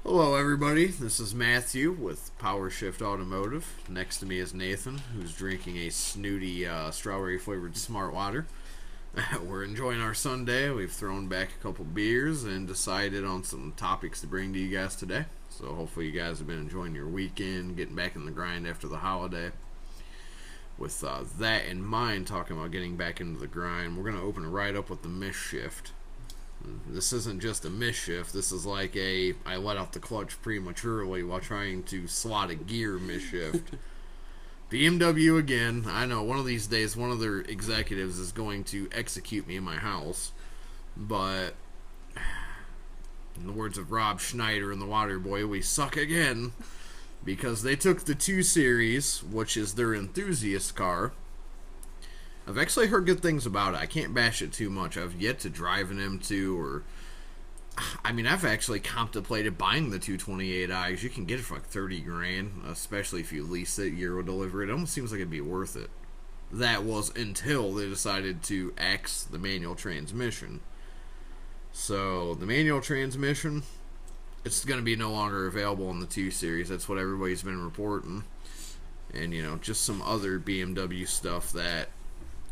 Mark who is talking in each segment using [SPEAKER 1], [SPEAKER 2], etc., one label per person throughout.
[SPEAKER 1] Hello, everybody. This is Matthew with Powershift Automotive. Next to me is Nathan, who's drinking a snooty strawberry flavored smart water. We're enjoying our Sunday. We've thrown back a couple beers and decided on some topics to bring to you guys today. So, hopefully, you guys have been enjoying your weekend, getting back in the grind after the holiday. With that in mind, talking about getting back into the grind, we're going to open right up with the mischief. This isn't just a mischief. This is like I let out the clutch prematurely while trying to slot a gear mischief. BMW again. I know one of these days one of their executives is going to execute me in my house. But in the words of Rob Schneider in The Waterboy, we suck again. Because they took the 2 Series, which is their enthusiast car. I've actually heard good things about it. I can't bash it too much. I've yet to drive an M2 or... I've actually contemplated buying the 228i. You can get it for like 30 grand, especially if you lease it, Euro deliver it. It almost seems like it'd be worth it. That was until they decided to axe the manual transmission. So, the manual transmission, it's going to be no longer available in the 2 Series. That's what everybody's been reporting. And, just some other BMW stuff that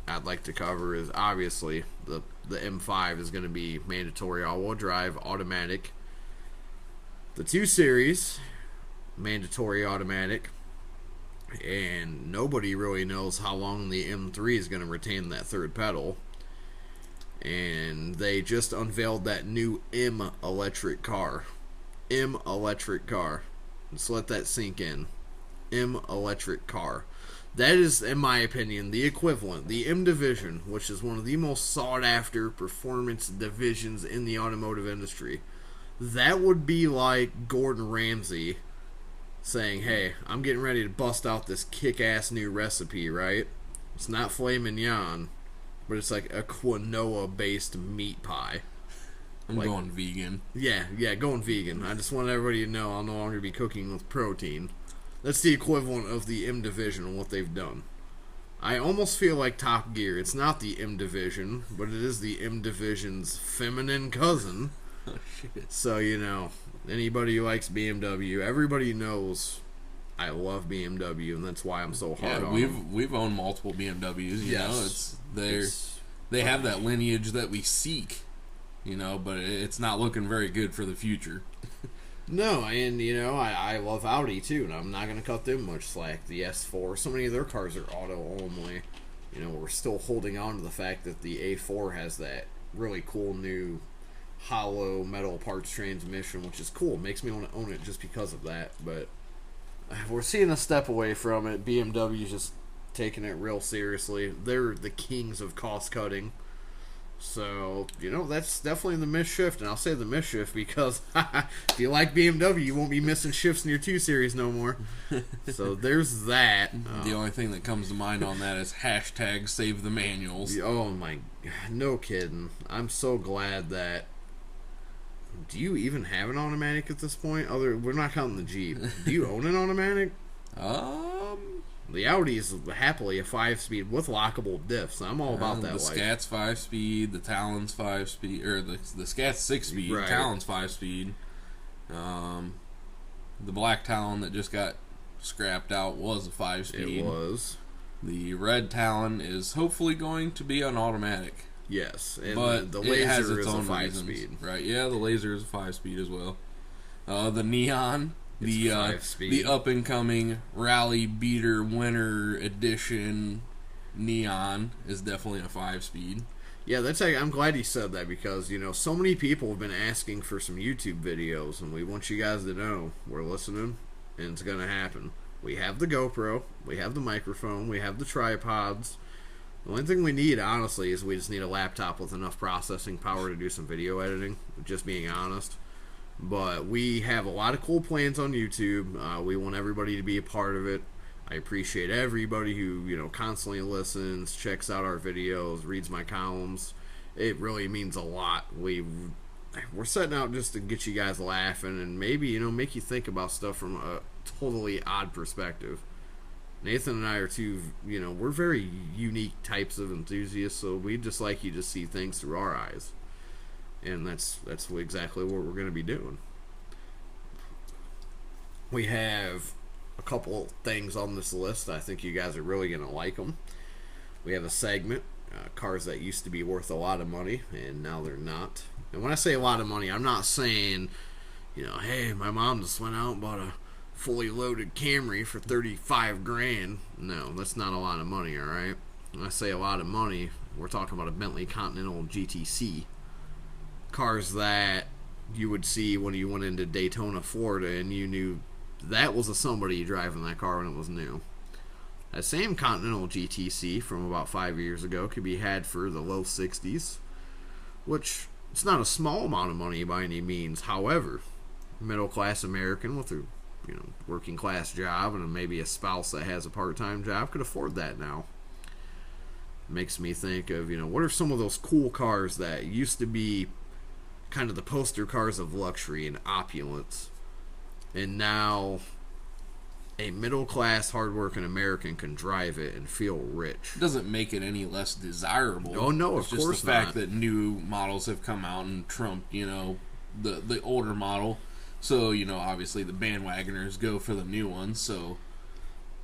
[SPEAKER 1] I'd like to cover is obviously the M5 is going to be mandatory all-wheel drive, automatic. The 2 Series, mandatory automatic. And nobody really knows how long the M3 is going to retain that third pedal. And they just unveiled that new M electric car. M electric car. Just let that sink in. M electric car. That is, in my opinion, the equivalent, the M division, which is one of the most sought-after performance divisions in the automotive industry. That would be like Gordon Ramsay saying, hey, I'm getting ready to bust out this kick-ass new recipe, right? It's not filet mignon, but it's like a quinoa-based meat pie.
[SPEAKER 2] I'm going vegan.
[SPEAKER 1] Yeah, going vegan. I just want everybody to know I'll no longer be cooking with protein. That's the equivalent of the M Division and what they've done. I almost feel like Top Gear. It's not the M Division, but it is the M Division's feminine cousin.
[SPEAKER 2] Oh, shit.
[SPEAKER 1] So, anybody who likes BMW, everybody knows I love BMW, and that's why I'm so hard on them.
[SPEAKER 2] We've owned multiple BMWs,
[SPEAKER 1] Yes.
[SPEAKER 2] They have that lineage that we seek, but it's not looking very good for the future.
[SPEAKER 1] No, and I love Audi too, and I'm not going to cut them much slack. The S4, so many of their cars are auto only. We're still holding on to the fact that the A4 has that really cool new hollow metal parts transmission, which is cool. It makes me want to own it just because of that. But we're seeing a step away from it. BMW's just taking it real seriously. They're the kings of cost cutting. So, that's definitely the mischief, and I'll say the mischief because if you like BMW, you won't be missing shifts in your 2 Series no more. So, there's that.
[SPEAKER 2] The only thing that comes to mind on that is hashtag save the manuals.
[SPEAKER 1] Oh my, no kidding. I'm so glad that... Do you even have an automatic at this point? We're not counting the Jeep. Do you own an automatic? The Audi is happily a 5-speed with lockable diffs. I'm all about that
[SPEAKER 2] The
[SPEAKER 1] life.
[SPEAKER 2] Scat's 5-speed, the Talon's 5-speed, or the Scat's 6-speed,
[SPEAKER 1] Right.
[SPEAKER 2] Talon's 5-speed. The black Talon that just got scrapped out was a 5-speed.
[SPEAKER 1] It was.
[SPEAKER 2] The red Talon is hopefully going to be an automatic.
[SPEAKER 1] Yes, and
[SPEAKER 2] But
[SPEAKER 1] the
[SPEAKER 2] it has
[SPEAKER 1] Laser
[SPEAKER 2] its
[SPEAKER 1] is a
[SPEAKER 2] own
[SPEAKER 1] 5-speed.
[SPEAKER 2] reasons. Right, yeah, the Laser is a 5-speed as well. The Neon,
[SPEAKER 1] It's a 5-speed.
[SPEAKER 2] the up-and-coming Rally Beater Winter Edition Neon is definitely a 5-speed.
[SPEAKER 1] Yeah, I'm glad you said that because, so many people have been asking for some YouTube videos, and we want you guys to know we're listening, and it's going to happen. We have the GoPro, we have the microphone, we have the tripods. The only thing we need, honestly, is we just need a laptop with enough processing power to do some video editing, just being honest. But we have a lot of cool plans on YouTube. We want everybody to be a part of it. I appreciate everybody who, constantly listens, checks out our videos, reads my columns. It really means a lot. We're setting out just to get you guys laughing and maybe, make you think about stuff from a totally odd perspective. Nathan and I are two, we're very unique types of enthusiasts, so we'd just like you to see things through our eyes. And that's exactly what we're going to be doing. We have a couple things on this list. I think you guys are really going to like them. We have a segment, cars that used to be worth a lot of money, and now they're not. And when I say a lot of money, I'm not saying, hey, my mom just went out and bought a fully loaded Camry for 35 grand. No, that's not a lot of money, all right? When I say a lot of money, we're talking about a Bentley Continental GTC. Cars that you would see when you went into Daytona, Florida, and you knew that was somebody driving that car when it was new. That same Continental GTC from about 5 years ago could be had for the low 60s, which it's not a small amount of money by any means. However, middle class American with a working class job and maybe a spouse that has a part-time job could afford that now. Makes me think of, what are some of those cool cars that used to be kind of the poster cars of luxury and opulence, and now a middle-class, hard-working American can drive it and feel rich.
[SPEAKER 2] It doesn't make it any less desirable.
[SPEAKER 1] Oh, no,
[SPEAKER 2] it's
[SPEAKER 1] of course not.
[SPEAKER 2] It's just the fact that new models have come out and trumped, the older model. So, obviously the bandwagoners go for the new ones, so...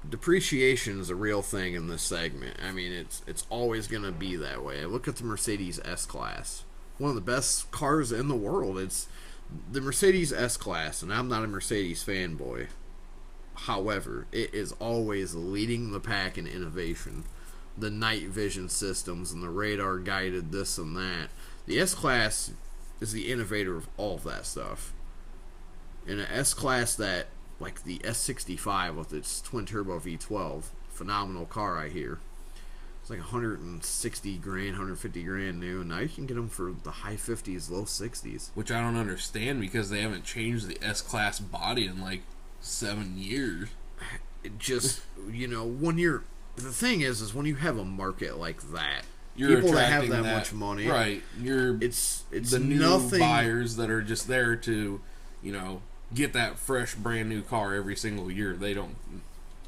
[SPEAKER 1] Depreciation is a real thing in this segment. I mean, it's always going to be that way. Look at the Mercedes S-Class. One of the best cars in the world. It's the Mercedes S-Class, and I'm not a Mercedes fanboy. However, it is always leading the pack in innovation. The night vision systems and the radar guided this and that. The S-Class is the innovator of all of that stuff. In an S-Class that, like the S65 with its twin-turbo V12, phenomenal car, I hear. It's like 160 grand, 150 grand new, and now you can get them for the high 50s, low 60s.
[SPEAKER 2] Which I don't understand because they haven't changed the S-Class body in like 7 years.
[SPEAKER 1] It just, when you're... The thing is when you have a market like that,
[SPEAKER 2] you're
[SPEAKER 1] people that have
[SPEAKER 2] that
[SPEAKER 1] much money,
[SPEAKER 2] right?
[SPEAKER 1] It's
[SPEAKER 2] the new
[SPEAKER 1] nothing,
[SPEAKER 2] buyers that are just there to, get that fresh, brand new car every single year. They don't...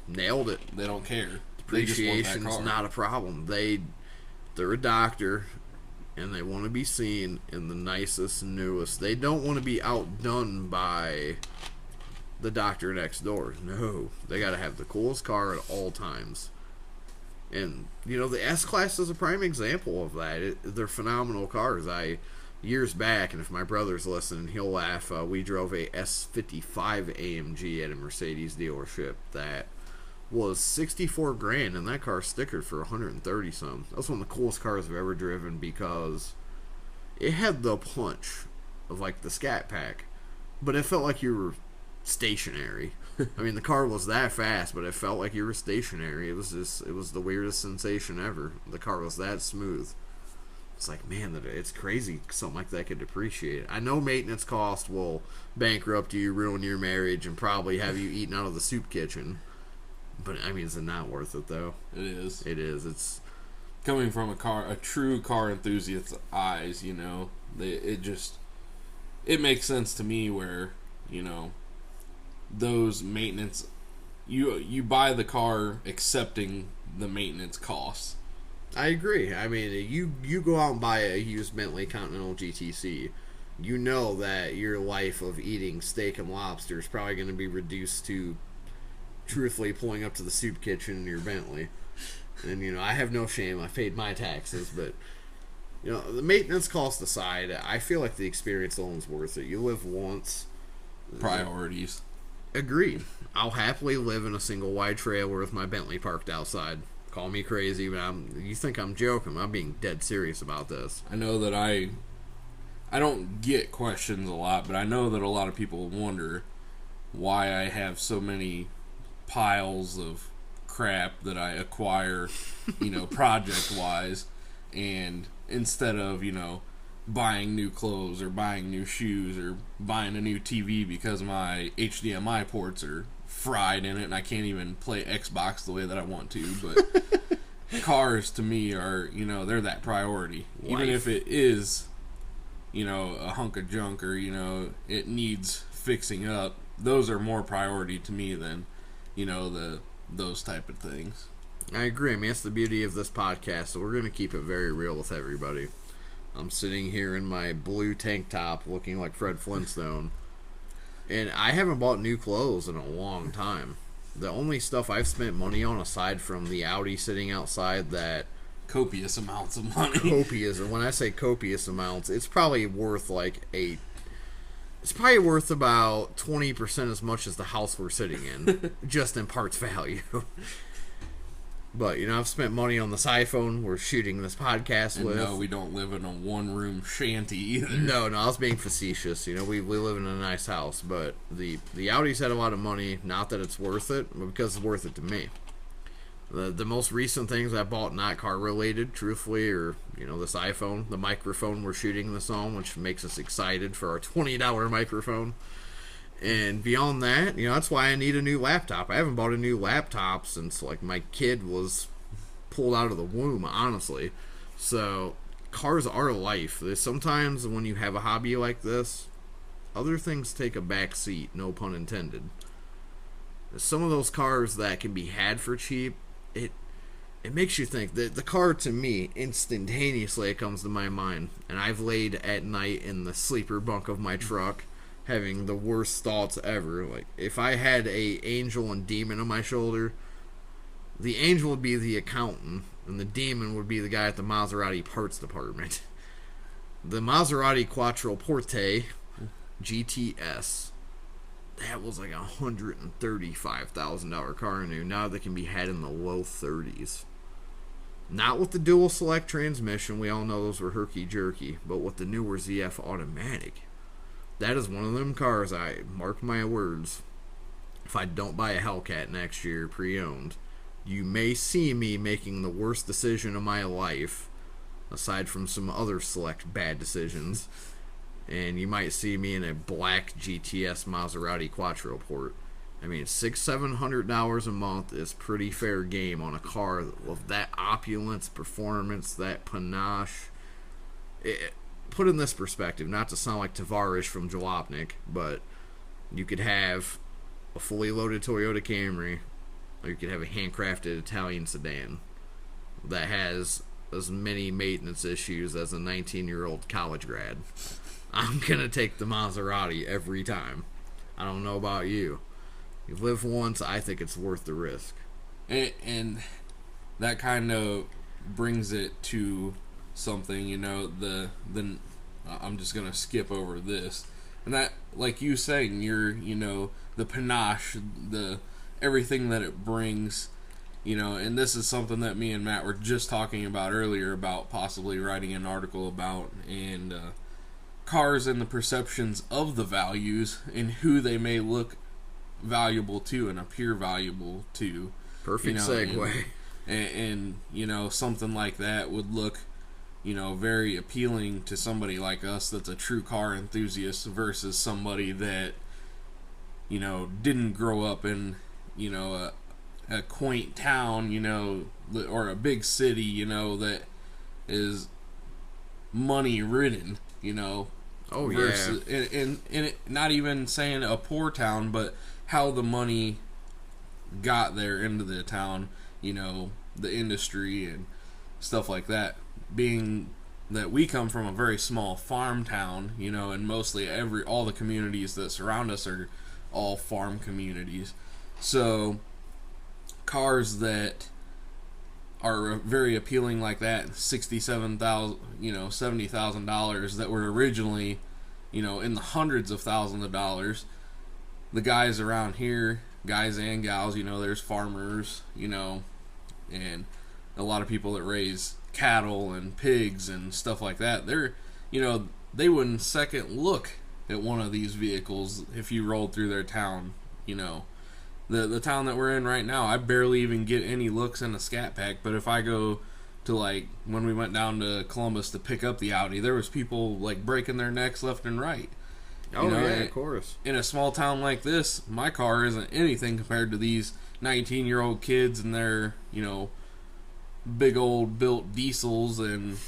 [SPEAKER 1] Nailed it.
[SPEAKER 2] They don't care.
[SPEAKER 1] Depreciation's not a problem. They're a doctor, and they want to be seen in the nicest, newest. They don't want to be outdone by the doctor next door. No, they got to have the coolest car at all times. And the S-Class is a prime example of that. They're phenomenal cars. Years back, and if my brother's listening, he'll laugh. We drove a S55 AMG at a Mercedes dealership that was 64 grand, and that car stickered for 130 some. That was one of the coolest cars I've ever driven because it had the punch of like the Scat Pack, but it felt like you were stationary. I mean, the car was that fast, but it felt like you were stationary. It was the weirdest sensation ever. The car was that smooth. It's like, man, it's crazy something like that could depreciate. I know maintenance cost will bankrupt you, ruin your marriage, and probably have you eating out of the soup kitchen. But, I mean, is it not worth it, though?
[SPEAKER 2] It is.
[SPEAKER 1] It is. It's
[SPEAKER 2] coming from a true car enthusiast's eyes, it makes sense to me where, those maintenance, you buy the car accepting the maintenance costs.
[SPEAKER 1] I agree. I mean, you go out and buy a used Bentley Continental GTC, you know that your life of eating steak and lobster is probably going to be reduced to truthfully pulling up to the soup kitchen in your Bentley. And, I have no shame. I paid my taxes, but, the maintenance cost aside, I feel like the experience alone is worth it. You live once.
[SPEAKER 2] Priorities.
[SPEAKER 1] Agreed. I'll happily live in a single wide trailer with my Bentley parked outside. Call me crazy, but you think I'm joking. I'm being dead serious about this.
[SPEAKER 2] I know that I don't get questions a lot, but I know that a lot of people wonder why I have so many piles of crap that I acquire, project-wise, and instead of, buying new clothes or buying new shoes or buying a new TV because my HDMI ports are fried in it and I can't even play Xbox the way that I want to, but cars to me are, they're that priority.
[SPEAKER 1] Life.
[SPEAKER 2] Even if it is, a hunk of junk or, it needs fixing up, those are more priority to me than, those type of things.
[SPEAKER 1] I agree. I mean, that's the beauty of this podcast, so we're going to keep it very real with everybody. I'm sitting here in my blue tank top looking like Fred Flintstone. And I haven't bought new clothes in a long time. The only stuff I've spent money on, aside from the Audi sitting outside, that
[SPEAKER 2] Copious amounts of money.
[SPEAKER 1] copious, and when I say copious amounts, it's probably worth it's probably worth about 20% as much as the house we're sitting in, just in parts value. But, I've spent money on this iPhone we're shooting this podcast
[SPEAKER 2] and
[SPEAKER 1] with.
[SPEAKER 2] No, we don't live in a one-room shanty either.
[SPEAKER 1] No, I was being facetious. We live in a nice house. But the Audis had a lot of money. Not that it's worth it, but because it's worth it to me. The most recent things I bought, not car-related, truthfully, are, this iPhone, the microphone we're shooting this on, which makes us excited for our $20 microphone. And beyond that, that's why I need a new laptop. I haven't bought a new laptop since, my kid was pulled out of the womb, honestly. So, cars are life. Sometimes when you have a hobby like this, other things take a back seat, no pun intended. Some of those cars that can be had for cheap, it makes you think. The car, to me, instantaneously it comes to my mind. And I've laid at night in the sleeper bunk of my truck, having the worst thoughts ever. If I had a angel and demon on my shoulder, the angel would be the accountant, and the demon would be the guy at the Maserati parts department. The Maserati Quattroporte GTS, that was like a $135,000 car new. Now that can be had in the low 30s. Not with the dual select transmission, we all know those were herky-jerky, but with the newer ZF automatic. That is one of them cars, I mark my words. If I don't buy a Hellcat next year pre-owned, you may see me making the worst decision of my life, aside from some other select bad decisions. And you might see me in a black GTS Maserati Quattroporte. I mean, $600-700 a month is pretty fair game on a car of that opulence, performance, that panache. Put in this perspective, not to sound like Tavares from Jalopnik, but you could have a fully loaded Toyota Camry, or you could have a handcrafted Italian sedan that has as many maintenance issues as a 19-year-old college grad. I'm going to take the Maserati every time. I don't know about you. You live once, I think it's worth the risk.
[SPEAKER 2] And that kind of brings it to something, I'm just going to skip over this. And that, like you saying, the panache, the everything that it brings, and this is something that me and Matt were just talking about earlier about possibly writing an article about, and cars and the perceptions of the values and who they may look valuable to and appear valuable to.
[SPEAKER 1] Perfect segue.
[SPEAKER 2] And something like that would look very appealing to somebody like us that's a true car enthusiast versus somebody that didn't grow up in a quaint town or a big city that is money ridden versus,
[SPEAKER 1] yeah.
[SPEAKER 2] and it, not even saying a poor town, but how the money got there into the town, the industry and stuff like that. Being that we come from a very small farm town, and mostly all the communities that surround us are all farm communities. So cars that are very appealing like that, $67,000, $70,000 that were originally, in the hundreds of thousands of dollars. The guys around here, guys and gals, there's farmers, and a lot of people that raise cattle and pigs and stuff like that. They wouldn't second look at one of these vehicles if you rolled through their town. The town that we're in right now, I barely even get any looks in a Scat Pack, but if I go to when we went down to Columbus to pick up the Audi, there was people breaking their necks left and right.
[SPEAKER 1] Oh, yeah, of course.
[SPEAKER 2] In a small town like this, my car isn't anything compared to these 19-year-old kids and their, big old built diesels and,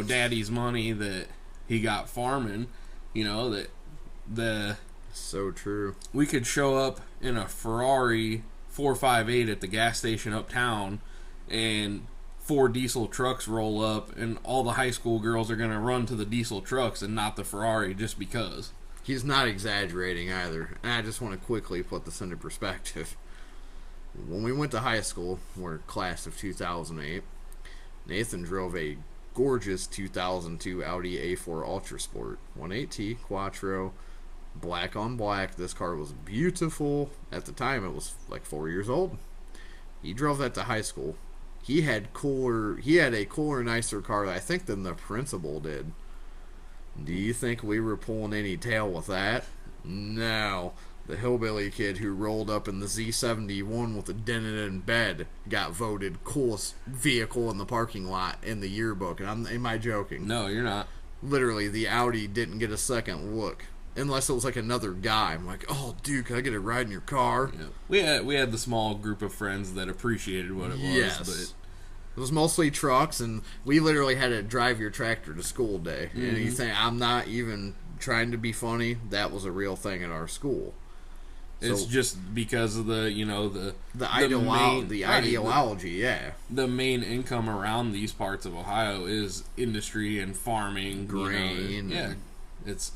[SPEAKER 2] daddy's money that he got farming,
[SPEAKER 1] So true.
[SPEAKER 2] We could show up in a Ferrari 458 at the gas station uptown and 4 diesel trucks roll up and all the high school girls are going to run to the diesel trucks and not the Ferrari just because.
[SPEAKER 1] He's not exaggerating either. And I just want to quickly put this into perspective. When we went to high school, we're class of 2008, Nathan drove a gorgeous 2002 Audi A4 Ultra Sport 1.8T Quattro, black on black. This car was beautiful. At the time, it was like 4 years old. He drove that to high school. He had a cooler, nicer car, I think, than the principal did. Do you think we were pulling any tail with that? No. The hillbilly kid who rolled up in the Z71 with a dented in bed got voted coolest vehicle in the parking lot in the yearbook. And am I joking?
[SPEAKER 2] No, you're not.
[SPEAKER 1] Literally, the Audi didn't get a second look. Unless it was like another guy. I'm like, oh, dude, can I get a ride in your car?
[SPEAKER 2] Yeah. We had the small group of friends that appreciated what it was.
[SPEAKER 1] Yes.
[SPEAKER 2] But
[SPEAKER 1] it was mostly trucks, and we literally had to drive your tractor to school day. Mm-hmm. And you think, I'm not even trying to be funny, that was a real thing at our school.
[SPEAKER 2] It's
[SPEAKER 1] so,
[SPEAKER 2] just because of the
[SPEAKER 1] ideology, yeah.
[SPEAKER 2] The main income around these parts of Ohio is industry and farming.
[SPEAKER 1] Grain.
[SPEAKER 2] It's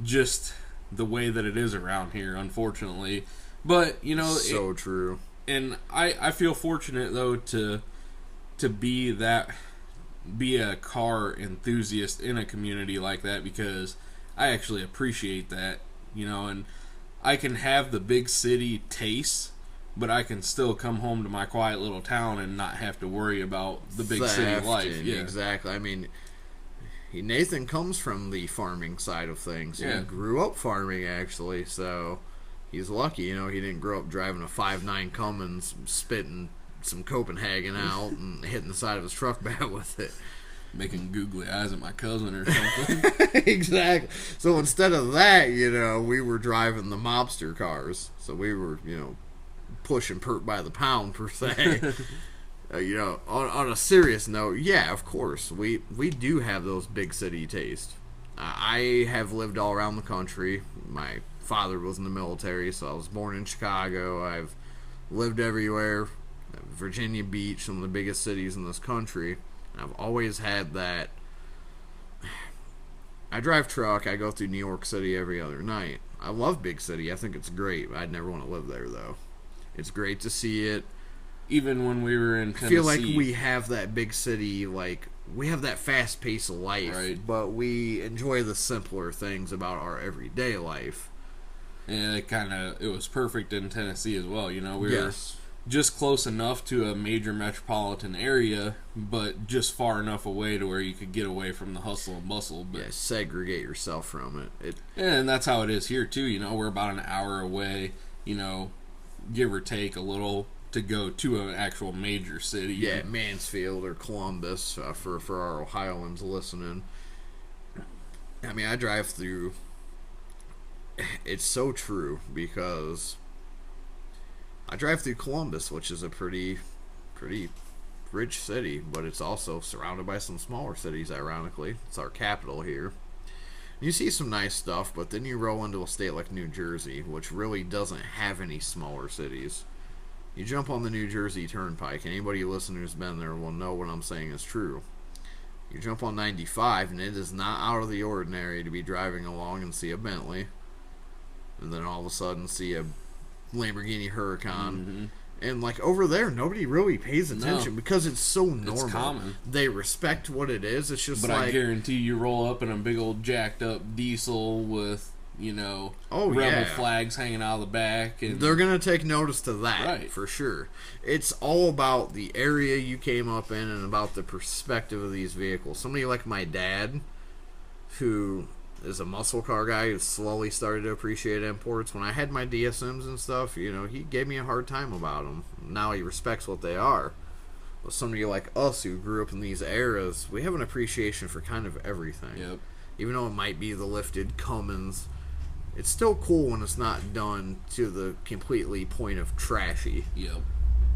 [SPEAKER 2] just the way that it is around here, unfortunately. But,
[SPEAKER 1] so true.
[SPEAKER 2] And I feel fortunate, though, to be a car enthusiast in a community like that, because I actually appreciate that, and I can have the big city taste, but I can still come home to my quiet little town and not have to worry about the big city life. Yeah,
[SPEAKER 1] exactly. I mean, Nathan comes from the farming side of things.
[SPEAKER 2] Yeah.
[SPEAKER 1] He grew up farming, actually, so he's lucky. He didn't grow up driving a 5.9 Cummins, spitting some Copenhagen out and hitting the side of his truck bed with it.
[SPEAKER 2] Making googly eyes at my cousin or something.
[SPEAKER 1] Exactly. So instead of that, we were driving the mobster cars. So we were, pushing pert by the pound, per se. On a serious note, yeah, of course, we do have those big city tastes. I have lived all around the country. My father was in the military, so I was born in Chicago. I've lived everywhere. Virginia Beach, some of the biggest cities in this country. I've always had that. I drive truck. I go through New York City every other night. I love big city. I think it's great. I'd never want to live there, though. It's great to see it.
[SPEAKER 2] Even when we were in Tennessee.
[SPEAKER 1] I feel like we have that big city, we have that fast pace of life,
[SPEAKER 2] right,
[SPEAKER 1] but we enjoy the simpler things about our everyday life.
[SPEAKER 2] And it was perfect in Tennessee as well. We were just close enough to a major metropolitan area, but just far enough away to where you could get away from the hustle and bustle. But
[SPEAKER 1] segregate yourself from it.
[SPEAKER 2] And that's how it is here too. We're about an hour away, give or take a little, to go to an actual major city.
[SPEAKER 1] Yeah, Mansfield or Columbus, for our Ohioans listening. I mean, I drive through. It's so true, because I drive through Columbus, which is a pretty rich city, but it's also surrounded by some smaller cities, ironically. It's our capital here. You see some nice stuff, but then you roll into a state like New Jersey, which really doesn't have any smaller cities. You jump on the New Jersey Turnpike, anybody listening who's been there will know what I'm saying is true. You jump on 95, and it is not out of the ordinary to be driving along and see a Bentley, and then all of a sudden see a Lamborghini Huracan. Mm-hmm. And over there, nobody really pays attention because it's so normal.
[SPEAKER 2] It's common.
[SPEAKER 1] They respect what it is. It's just
[SPEAKER 2] I guarantee you roll up in a big old jacked up diesel with rebel flags hanging out of the back, and
[SPEAKER 1] they're gonna take notice to that,
[SPEAKER 2] right,
[SPEAKER 1] for sure. It's all about the area you came up in and about the perspective of these vehicles. Somebody like my dad, who is a muscle car guy who slowly started to appreciate imports. When I had my DSMs and stuff, he gave me a hard time about them. Now he respects what they are. But somebody like us who grew up in these eras, we have an appreciation for kind of everything.
[SPEAKER 2] Yep.
[SPEAKER 1] Even though it might be the lifted Cummins, it's still cool when it's not done to the completely point of trashy.
[SPEAKER 2] Yep.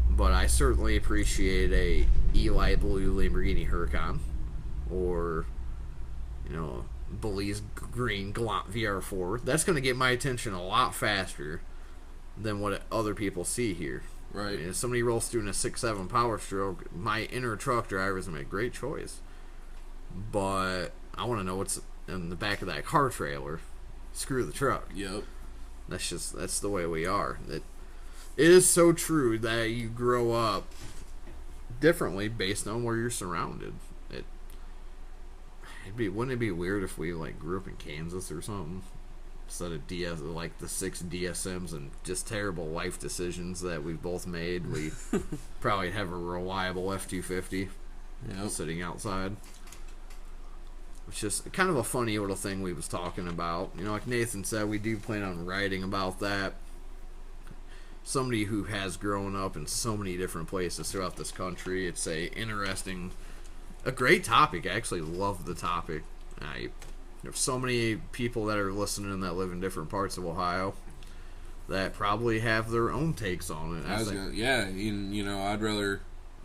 [SPEAKER 1] But I certainly appreciate a Eli Blue Lamborghini Huracan, or Belize green Galant VR4. That's going to get my attention a lot faster than what other people see here.
[SPEAKER 2] Right.
[SPEAKER 1] I mean, if somebody rolls through in a 6.7 Power Stroke, my inner truck driver is going to make a great choice. But I want to know what's in the back of that car trailer. screw the truck.
[SPEAKER 2] Yep.
[SPEAKER 1] That's the way we are. It is so true that you grow up differently based on where you're surrounded. Wouldn't it be weird if we like grew up in Kansas or something instead of like the 6 DSMs and just terrible life decisions that we've both made? We probably have a reliable F-250 sitting outside. It's just kind of a funny little thing we was talking about. You know, like Nathan said, we do plan on writing about that. Somebody who has grown up in so many different places throughout this country. It's a great topic. I actually love the topic. There's so many people that are listening that live in different parts of Ohio that probably have their own takes on it.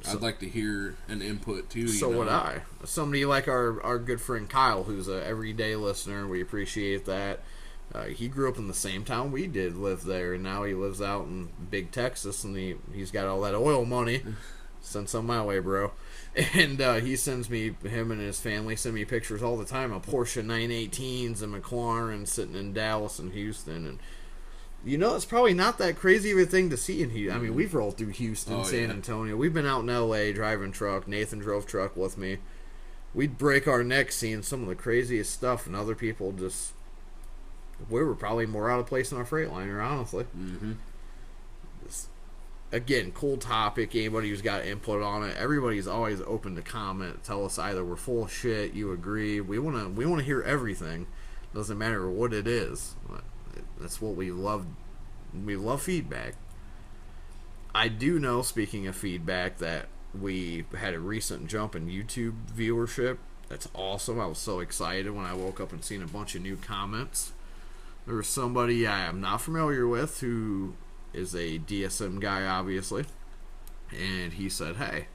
[SPEAKER 1] I'd like to hear an input too.
[SPEAKER 2] So
[SPEAKER 1] would I. Somebody like our good friend Kyle, who's an everyday listener. We appreciate that. He grew up in the same town we did, lived there, and now he lives out in Big Texas, and he's got all that oil money. Send some my way, bro. And he sends me, him and his family send me pictures all the time of Porsche 918s and McLaren sitting in Dallas and Houston. And you know, it's probably not that crazy of a thing to see in Houston. I mean, we've rolled through Houston, San Antonio. We've been out in L.A. driving truck. Nathan drove truck with me. We'd break our necks seeing some of the craziest stuff, and other people just... We were probably more out of place than our Freightliner, honestly.
[SPEAKER 2] Mm-hmm.
[SPEAKER 1] Again, cool topic. Anybody who's got input on it, everybody's always open to comment. Tell us either we're full of shit, you agree. We want to hear everything. Doesn't matter what it is. That's what we love. We love feedback. I do know, speaking of feedback, that we had a recent jump in YouTube viewership. That's awesome. I was so excited when I woke up and seen a bunch of new comments. There was somebody I am not familiar with who is a DSM guy, obviously, and he said, "Hey,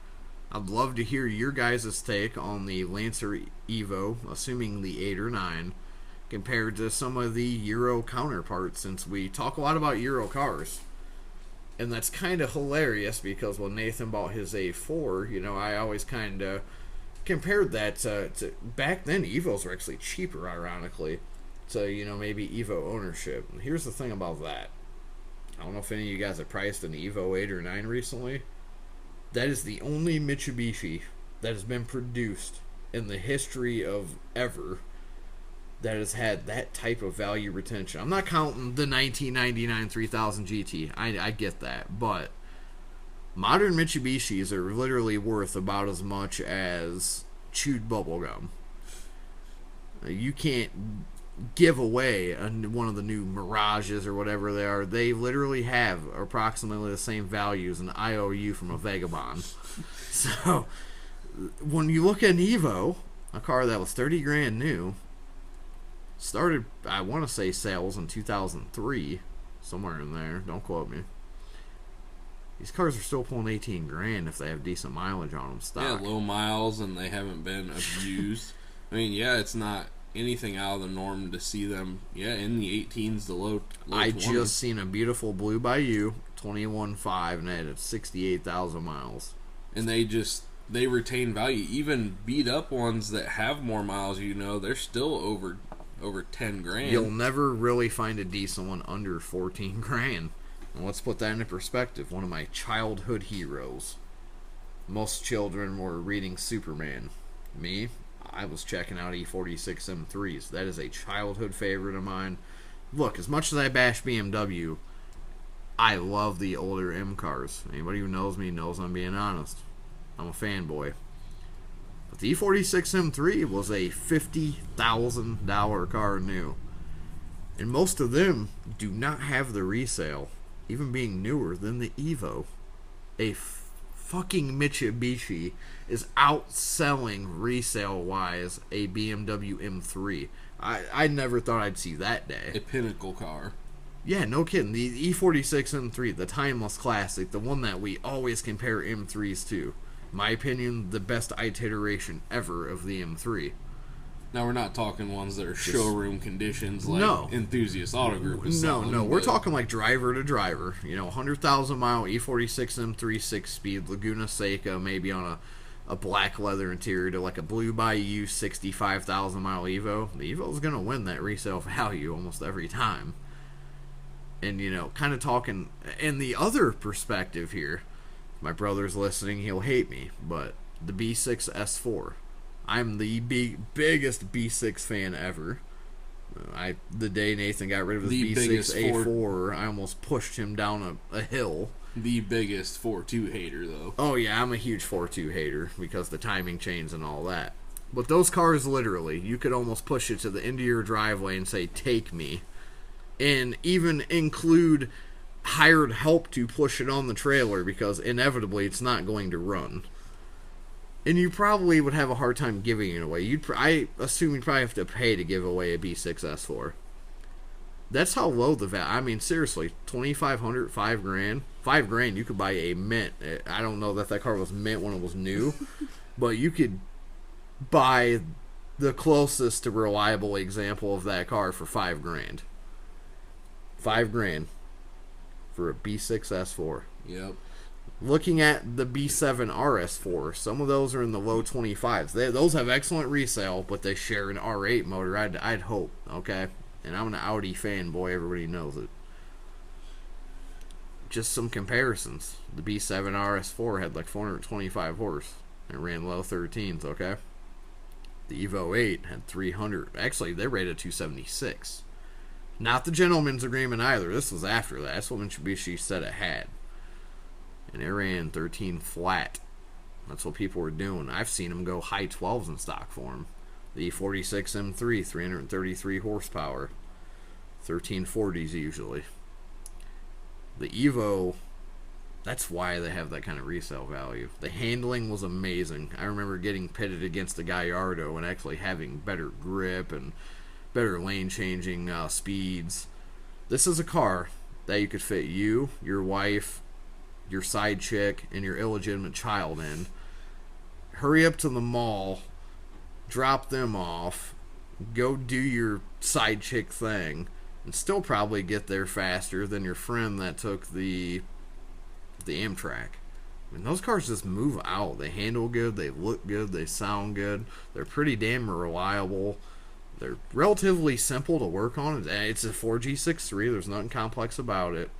[SPEAKER 1] I'd love to hear your guys' take on the Lancer EVO, assuming the 8 or 9, compared to some of the Euro counterparts, since we talk a lot about Euro cars." And that's kind of hilarious because when Nathan bought his A4, you know, I always kind of compared that to back then. EVOs were actually cheaper, ironically, to, you know, maybe EVO ownership. And here's the thing about that. I don't know if any of you guys have priced an EVO 8 or 9 recently. That is the only Mitsubishi that has been produced in the history of ever that has had that type of value retention. I'm not counting the 1999 3000 GT. I get that. But modern Mitsubishis are literally worth about as much as chewed bubblegum. You can't give away one of the new Mirages or whatever they are. They literally have approximately the same value as an IOU from a Vagabond. So when you look at an Evo, a car that was 30 grand new, started, I want to say, sales in 2003, somewhere in there, don't quote me. These cars are still pulling 18 grand if they have decent mileage on them stock.
[SPEAKER 2] Yeah, low miles, and they haven't been abused. I mean, yeah, it's not anything out of the norm to see them, in the 18s to low 20s.
[SPEAKER 1] I just seen a beautiful Blue Bayou 21.5, and it had 68,000 miles.
[SPEAKER 2] And they retain value. Even beat up ones that have more miles, you know, they're still over 10 grand.
[SPEAKER 1] You'll never really find a decent one under 14 grand. And let's put that into perspective. One of my childhood heroes. Most children were reading Superman. Me, I was checking out E46 M3s. That is a childhood favorite of mine. Look, as much as I bash BMW, I love the older M cars. Anybody who knows me knows I'm being honest. I'm a fanboy. But the E46 M3 was a $50,000 car new. And most of them do not have the resale, even being newer than the EVO. A fucking Mitsubishi is outselling resale-wise a BMW M3. I never thought I'd see that day.
[SPEAKER 2] A pinnacle car.
[SPEAKER 1] Yeah, no kidding. The E46 M3, the timeless classic, the one that we always compare M3s to. My opinion, the best iteration ever of the M3.
[SPEAKER 2] Now, we're not talking ones that are showroom conditions like Enthusiast Auto Group is
[SPEAKER 1] No,
[SPEAKER 2] selling,
[SPEAKER 1] we're talking like driver to driver. You know, 100,000 mile E46 M3 6-speed Laguna Seca, maybe on a black leather interior to like a Blue Bayou 65,000 mile Evo, the Evo's gonna win that resale value almost every time. And you know, kind of talking in the other perspective here, my brother's listening, he'll hate me, but the B6 S4, I'm the biggest B6 fan ever. The day Nathan got rid of his B6 A4, I almost pushed him down a hill.
[SPEAKER 2] The biggest 4.2 hater, though.
[SPEAKER 1] Oh yeah, I'm a huge 4.2 hater because the timing chains and all that. But those cars, literally, you could almost push it to the end of your driveway and say, "Take me," and even include hired help to push it on the trailer because inevitably it's not going to run. And you probably would have a hard time giving it away. I assume you'd probably have to pay to give away a B6 S4. That's how low the value. I mean, seriously, $2,500, $5,000, $5,000. You could buy a mint. I don't know that car was mint when it was new, but you could buy the closest to reliable example of that car for $5,000. $5,000 for a B6 S4.
[SPEAKER 2] Yep.
[SPEAKER 1] Looking at the B7 RS4, some of those are in the low 25s. Those have excellent resale, but they share an R8 motor. I'd hope, okay? And I'm an Audi fanboy, everybody knows it. Just some comparisons. The B7 RS4 had like 425 horse and ran low 13s, okay? The EVO 8 had 300. Actually, they rated 276. Not the gentleman's agreement either. This was after that. That's what Mitsubishi said it had. And it ran 13 flat. That's what people were doing. I've seen them go high 12s in stock form. The E46 M3, 333 horsepower. 1340s usually. The Evo, that's why they have that kind of resale value. The handling was amazing. I remember getting pitted against the Gallardo and actually having better grip and better lane changing speeds. This is a car that you could fit you, your wife, your side chick, and your illegitimate child in. Hurry up to the mall, drop them off, go do your side chick thing, and still probably get there faster than your friend that took the Amtrak. I mean, those cars just move out. They handle good, they look good, they sound good, they're pretty damn reliable. They're relatively simple to work on. It's a 4G63. There's nothing complex about it.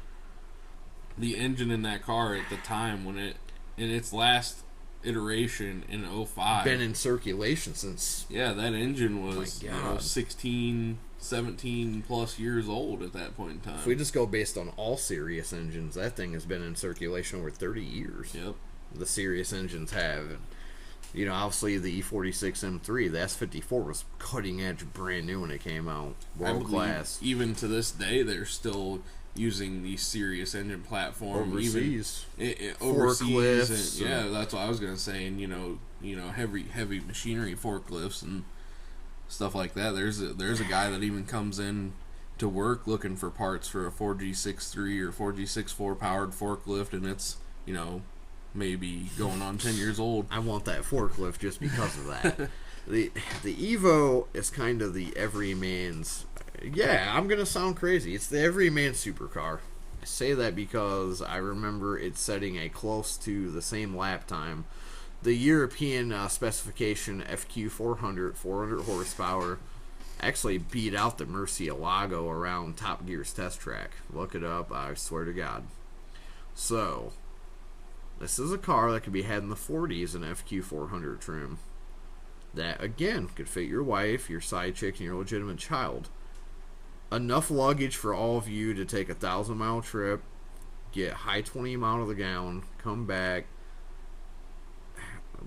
[SPEAKER 2] The engine in that car at the time, when it in its last iteration in 05,
[SPEAKER 1] been in circulation since.
[SPEAKER 2] Yeah, that engine was 16, 17 plus years old at that point in time.
[SPEAKER 1] If we just go based on all Sirius engines, that thing has been in circulation over 30 years.
[SPEAKER 2] Yep.
[SPEAKER 1] The Sirius engines have. And, you know, obviously the E46 M3, the S54 was cutting edge, brand new when it came out. World class.
[SPEAKER 2] Even to this day, they're still using the Sirius engine platform
[SPEAKER 1] overseas,
[SPEAKER 2] overseas, and, yeah, that's what I was gonna say. And you know, heavy machinery, forklifts, and stuff like that. There's a guy that even comes in to work looking for parts for a 4G63 or 4G64 powered forklift, and it's, you know, maybe going on 10 years old.
[SPEAKER 1] I want that forklift just because of that. The Evo is kind of the everyman's. Yeah, I'm going to sound crazy. It's the everyman supercar. I say that because I remember it setting a close to the same lap time. The European specification FQ400, 400 horsepower, actually beat out the Murcielago around Top Gear's test track. Look it up, I swear to God. So, this is a car that could be had in the 40s in FQ400 trim. That, again, could fit your wife, your side chick, and your legitimate child. Enough luggage for all of you to take a 1,000-mile trip, get high 20 mile to the gallon, come back.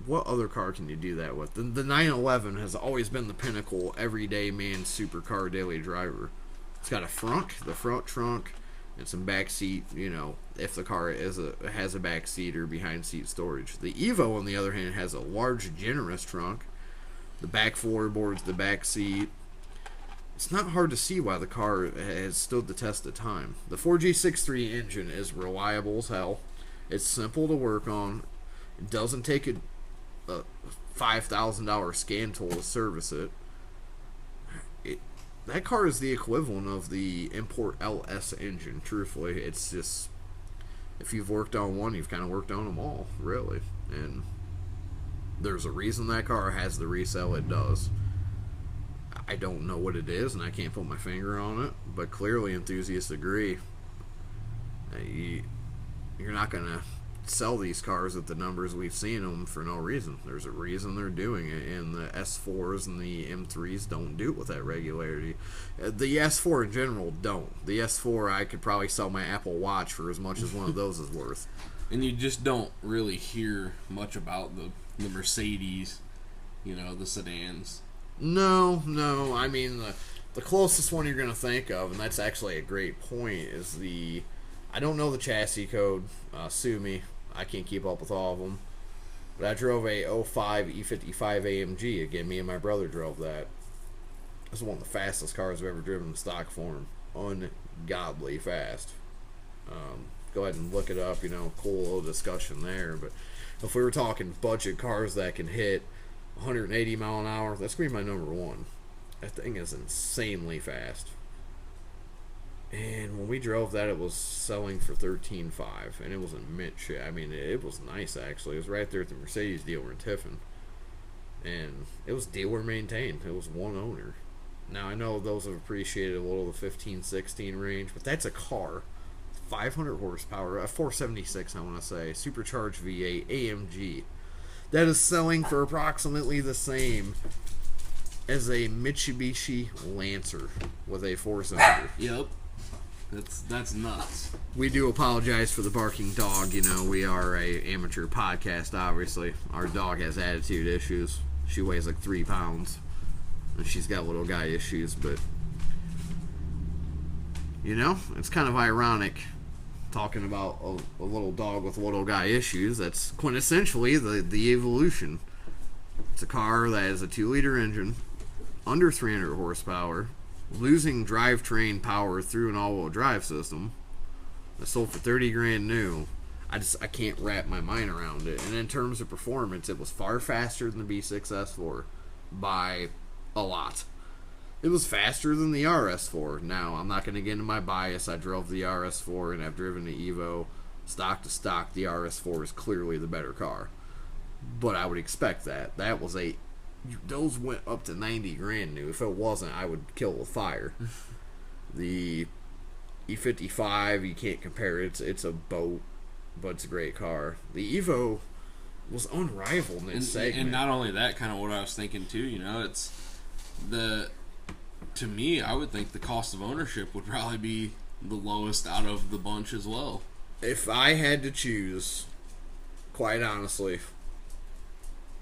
[SPEAKER 1] What other car can you do that with? The 911 has always been the pinnacle everyday man supercar daily driver. It's got the front trunk, and some back seat, you know, if the car has a back seat or behind seat storage. The Evo, on the other hand, has a large, generous trunk. The back floorboards, the back seat. It's not hard to see why the car has stood the test of time. The 4G63 engine is reliable as hell. It's simple to work on. It doesn't take a $5,000 scan tool to service it. That car is the equivalent of the import LS engine, truthfully. It's just, if you've worked on one, you've kind of worked on them all, really. And There's a reason that car has the resale it does. I don't know what it is, and I can't put my finger on it, but clearly enthusiasts agree. You're not going to sell these cars at the numbers we've seen them for no reason. There's a reason they're doing it, and the S4s and the M3s don't do it with that regularity. The S4 in general don't. The S4, I could probably sell my Apple Watch for as much as one of those is worth.
[SPEAKER 2] And you just don't really hear much about the Mercedes, the sedans.
[SPEAKER 1] No. I mean, the closest one you're going to think of, and that's actually a great point, is I don't know the chassis code. Sue me. I can't keep up with all of them. But I drove a 05 E55 AMG. Again, me and my brother drove that. This is one of the fastest cars I've ever driven in stock form. Ungodly fast. Go ahead and look it up. Cool little discussion there. But if we were talking budget cars that can hit 180 mile an hour, that's going to be my number one. That thing is insanely fast. And when we drove that, it was selling for $13,500, and it was in mint shit. I mean, it was nice, actually. It was right there at the Mercedes dealer in Tiffin. And it was dealer maintained. It was one owner. Now, I know those have appreciated a little, the 15, 16 range, but that's a car. 500 horsepower, a 476, I want to say, supercharged V8 AMG. That is selling for approximately the same as a Mitsubishi Lancer with a 4-cylinder.
[SPEAKER 2] Yep. That's nuts.
[SPEAKER 1] We do apologize for the barking dog. We are a amateur podcast, obviously. Our dog has attitude issues. She weighs like 3 pounds. And she's got little guy issues, but it's kind of ironic talking about a little dog with little guy issues. That's quintessentially the evolution. It's a car that has a 2-liter engine, under 300 horsepower, losing drivetrain power through an all-wheel drive system. That sold for $30,000 new. I can't wrap my mind around it. And in terms of performance, it was far faster than the B6 S4 by a lot. It was faster than the RS4. Now, I'm not going to get into my bias. I drove the RS4 and I've driven the EVO. Stock to stock, the RS4 is clearly the better car. But I would expect that. Those went up to $90,000 new. If it wasn't, I would kill with fire. The E55, you can't compare it. It's a boat, but it's a great car. The EVO was unrivaled in its segment.
[SPEAKER 2] And not only that, kind of what I was thinking too, it's to me, I would think the cost of ownership would probably be the lowest out of the bunch as well.
[SPEAKER 1] If I had to choose, quite honestly,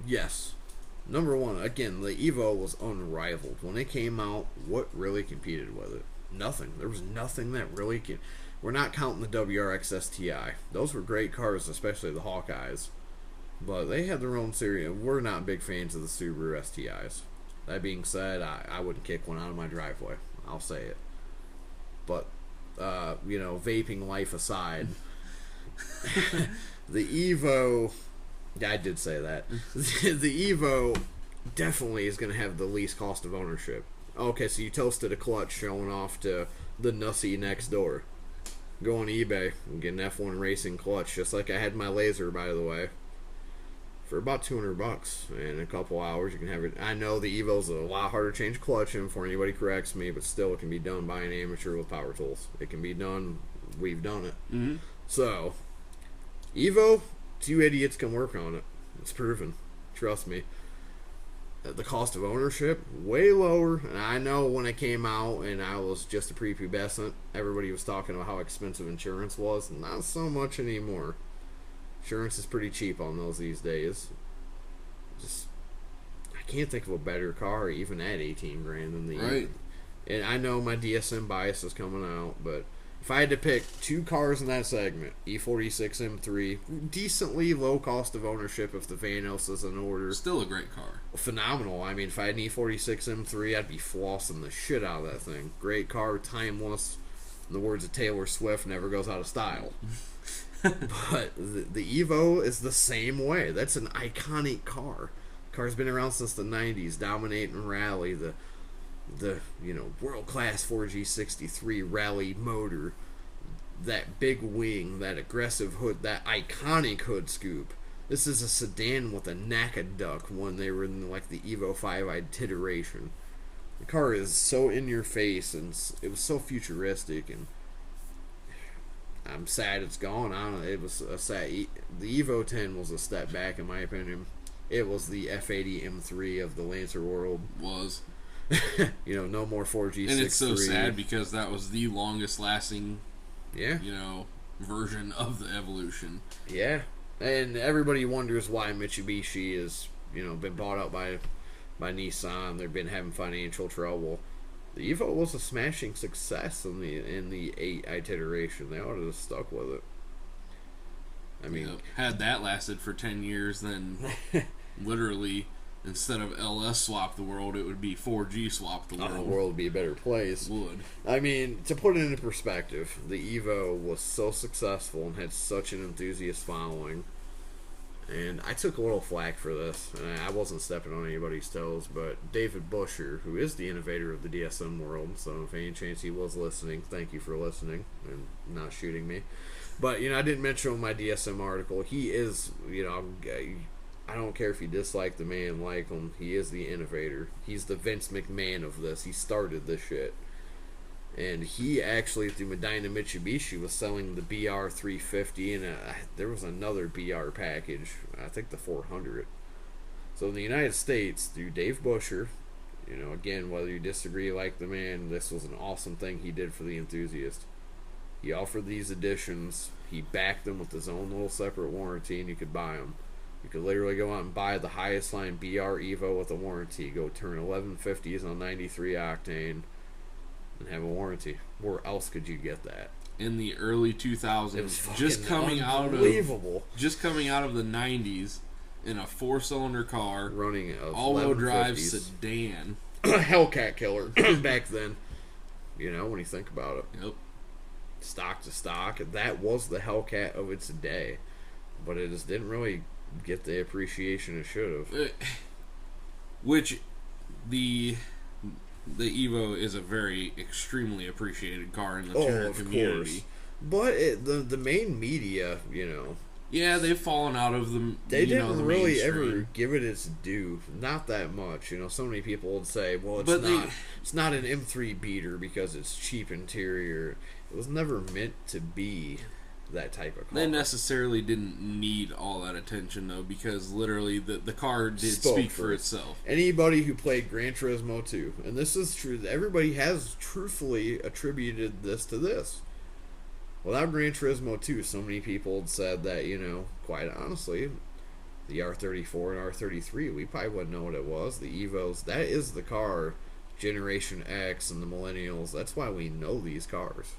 [SPEAKER 1] yes. Number one, again, the EVO was unrivaled. When it came out, what really competed with it? Nothing. There was nothing that really could. We're not counting the WRX STI. Those were great cars, especially the Hawkeyes. But they had their own series. We're not big fans of the Subaru STIs. That being said, I wouldn't kick one out of my driveway. I'll say it. But, vaping life aside, the EVO... Yeah, I did say that. The EVO definitely is going to have the least cost of ownership. Okay, so you toasted a clutch showing off to the nussy next door. Go on eBay and get an F1 racing clutch, just like I had my Laser, by the way, for about $200. In a couple hours, you can have it. I know the EVO's a lot harder to change clutch in before anybody corrects me, but still, it can be done by an amateur with power tools. It can be done. We've done it.
[SPEAKER 2] Mm-hmm.
[SPEAKER 1] So, EVO... 2 idiots can work on it. It's proven. Trust me. The cost of ownership, way lower. And I know when it came out and I was just a prepubescent, everybody was talking about how expensive insurance was. Not so much anymore. Insurance is pretty cheap on those these days. I can't think of a better car even at $18,000 than the
[SPEAKER 2] right.
[SPEAKER 1] And I know my DSM bias is coming out, but if I had to pick 2 cars in that segment, E46 M3, decently low cost of ownership if the Vanos is in order.
[SPEAKER 2] Still a great car.
[SPEAKER 1] Phenomenal. I mean, if I had an E46 M3, I'd be flossing the shit out of that thing. Great car, timeless. In the words of Taylor Swift, never goes out of style. But the Evo is the same way. That's an iconic car. Car's been around since the 90s, dominating rally. The world-class 4G63 rally motor, that big wing, that aggressive hood, that iconic hood scoop. This is a sedan with a NACA duck when they were in like the EVO 5 iteration. The car is so in your face and it was so futuristic, and I'm sad it's gone. I don't know. It was a sad. The EVO 10 was a step back in my opinion. It was the F80 M3 of the Lancer world.
[SPEAKER 2] Was.
[SPEAKER 1] No more 4G.
[SPEAKER 2] And it's so sad because that was the longest lasting, version of the Evolution.
[SPEAKER 1] Yeah. And everybody wonders why Mitsubishi has, been bought out by Nissan. They've been having financial trouble. The EVO was a smashing success in the 8 iteration. They ought to have stuck with it. I mean,
[SPEAKER 2] had that lasted for 10 years, then literally instead of LS swap the world, it would be 4G swap the world.
[SPEAKER 1] The world would be a better place.
[SPEAKER 2] It would.
[SPEAKER 1] I mean, to put it into perspective, the EVO was so successful and had such an enthusiast following. And I took a little flack for this, and I wasn't stepping on anybody's toes, but David Busher, who is the innovator of the DSM world, so if any chance he was listening, thank you for listening and not shooting me. But, I didn't mention in my DSM article, he is, I don't care if you dislike the man, like him, he is the innovator. He's the Vince McMahon of this. He started this shit. And he actually, through Medina Mitsubishi, was selling the BR350, and there was another BR package, I think the 400. So in the United States, through Dave Busher, again, whether you disagree, like the man, this was an awesome thing he did for the enthusiast. He offered these editions, he backed them with his own little separate warranty, and you could buy them. You could literally go out and buy the highest line BR Evo with a warranty, go turn 1150s on 93 octane, and have a warranty. Where else could you get that?
[SPEAKER 2] In the early 2000s,
[SPEAKER 1] it was
[SPEAKER 2] just coming out of the 90s, in a 4-cylinder car,
[SPEAKER 1] running a
[SPEAKER 2] all-wheel drive sedan,
[SPEAKER 1] Hellcat killer back then. When you think about it.
[SPEAKER 2] Yep.
[SPEAKER 1] Stock to stock, that was the Hellcat of its day, but it just didn't really get the appreciation it should have.
[SPEAKER 2] Which the Evo is a very extremely appreciated car in the tuner community.
[SPEAKER 1] But the main media,
[SPEAKER 2] yeah, they've fallen out of them.
[SPEAKER 1] They didn't really ever give it its due. Not that much. So many people would say, well, it's not an M3 beater because it's cheap interior. It was never meant to be that type of car.
[SPEAKER 2] They necessarily didn't need all that attention, though, because literally the car did speak for itself.
[SPEAKER 1] Anybody who played Gran Turismo 2, and this is true, everybody has truthfully attributed this to this. Without Gran Turismo 2, so many people had said that, quite honestly, the R34 and R33, we probably wouldn't know what it was. The EVOs, that is the car, Generation X and the Millennials, that's why we know these cars.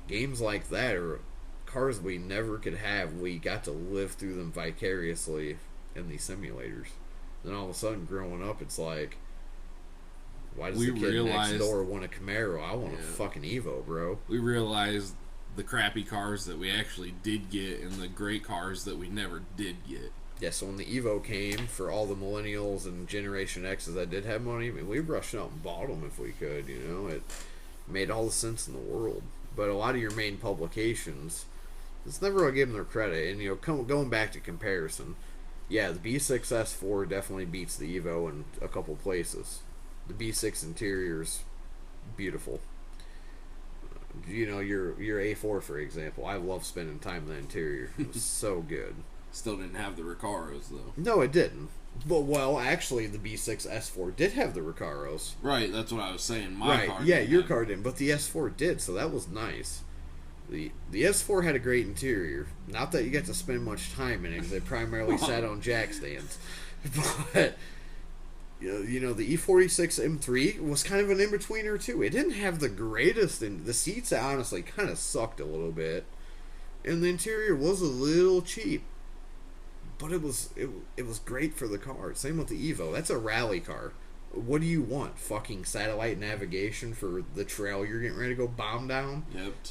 [SPEAKER 1] Games like that are cars we never could have. We got to live through them vicariously in these simulators. Then all of a sudden, growing up, it's like, why does the kid next door want a Camaro? I want a fucking Evo, bro.
[SPEAKER 2] We realized the crappy cars that we actually did get and the great cars that we never did get.
[SPEAKER 1] Yeah, so when the Evo came, for all the millennials and Generation X's that did have money, we rushed out and bought them if we could, It made all the sense in the world. But a lot of your main publications, it's never really give them their credit. And, going back to comparison, yeah, the B6 S4 definitely beats the Evo in a couple places. The B6 interior's beautiful. Your A4, for example, I love spending time in the interior. It was so good.
[SPEAKER 2] Still didn't have the Recaros, though.
[SPEAKER 1] No, it didn't. But, actually, the B6 S4 did have the Recaros.
[SPEAKER 2] Right, that's what I was saying. My car
[SPEAKER 1] didn't. Your car didn't, but the S4 did, so that was nice. The S4 had a great interior. Not that you get to spend much time in it, because it primarily sat on jack stands. But, the E46 M3 was kind of an in-betweener, too. It didn't have the greatest, and the seats honestly kind of sucked a little bit. And the interior was a little cheap. But it was great for the car. Same with the Evo. That's a rally car. What do you want? Fucking satellite navigation for the trail you're getting ready to go bomb down?
[SPEAKER 2] Yep.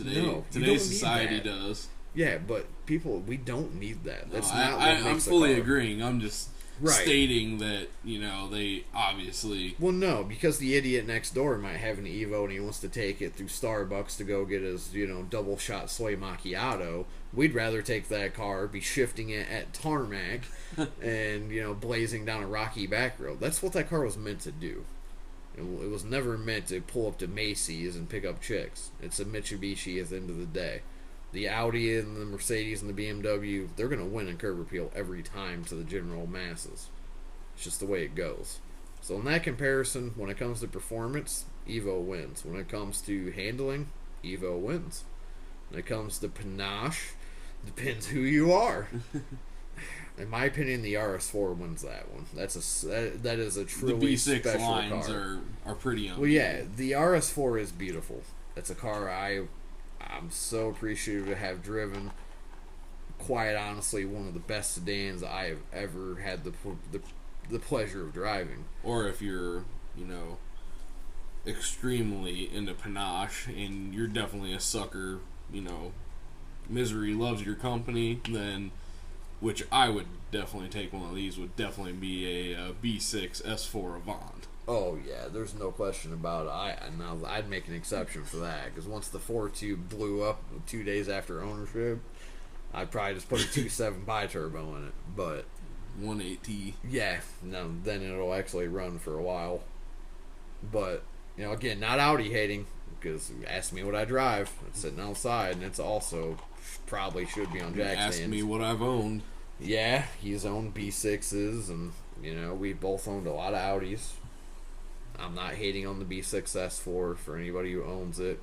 [SPEAKER 2] Today's society does.
[SPEAKER 1] Yeah, but we don't need that. That's not what
[SPEAKER 2] I'm
[SPEAKER 1] makes
[SPEAKER 2] fully
[SPEAKER 1] a car.
[SPEAKER 2] agreeing. I'm just stating that, they obviously...
[SPEAKER 1] Well, no, because the idiot next door might have an EVO and he wants to take it through Starbucks to go get his, double shot soy macchiato. We'd rather take that car, be shifting it at tarmac, and, blazing down a rocky back road. That's what that car was meant to do. It was never meant to pull up to Macy's and pick up chicks. It's a Mitsubishi at the end of the day. The Audi and the Mercedes and the BMW, they're going to win in curb appeal every time to the general masses. It's just the way it goes. So in that comparison, when it comes to performance, EVO wins. When it comes to handling, EVO wins. When it comes to panache, depends who you are. In my opinion, the RS4 wins that one. That is a truly
[SPEAKER 2] the B6
[SPEAKER 1] special
[SPEAKER 2] lines
[SPEAKER 1] car.
[SPEAKER 2] are pretty unbeatable.
[SPEAKER 1] Well, yeah, the RS4 is beautiful. It's a car I'm so appreciative to have driven. Quite honestly, one of the best sedans I have ever had the pleasure of driving.
[SPEAKER 2] Or if you're, extremely into panache and you're definitely a sucker, misery loves your company, then, which I would definitely take one of these, would definitely be a B6 S4 Avant.
[SPEAKER 1] Oh yeah, there's no question about it. I'd make an exception for that, because once the 4.2 blew up 2 days after ownership, I'd probably just put a 2.7 bi-turbo in it. But
[SPEAKER 2] 1.8T.
[SPEAKER 1] Yeah, no, then it'll actually run for a while. But again, not Audi hating, because ask me what I drive. It's sitting outside, and it's also probably should be on jack stands.
[SPEAKER 2] Ask me what I've owned.
[SPEAKER 1] Yeah, he's owned B6s, and we both owned a lot of Audis. I'm not hating on the B6 S4 for anybody who owns it.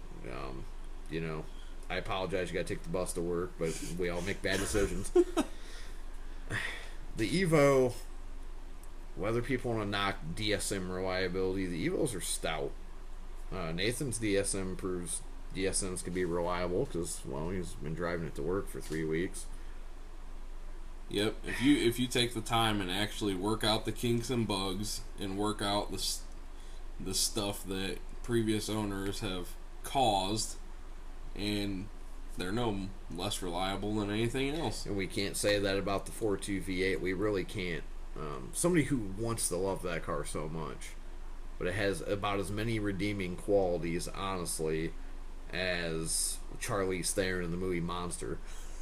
[SPEAKER 1] I apologize, you gotta take the bus to work, but we all make bad decisions. The EVO, whether people want to knock DSM reliability, the EVOs are stout. Nathan's DSM proves DSMs can be reliable because, well, he's been driving it to work for 3 weeks.
[SPEAKER 2] Yep, if you take the time and actually work out the kinks and bugs and work out the stuff that previous owners have caused, and they're no less reliable than anything else.
[SPEAKER 1] And we can't say that about the 4.2 V8. We really can't. Somebody who wants to love that car so much, but it has about as many redeeming qualities, honestly, as Charlize Theron in the movie Monster.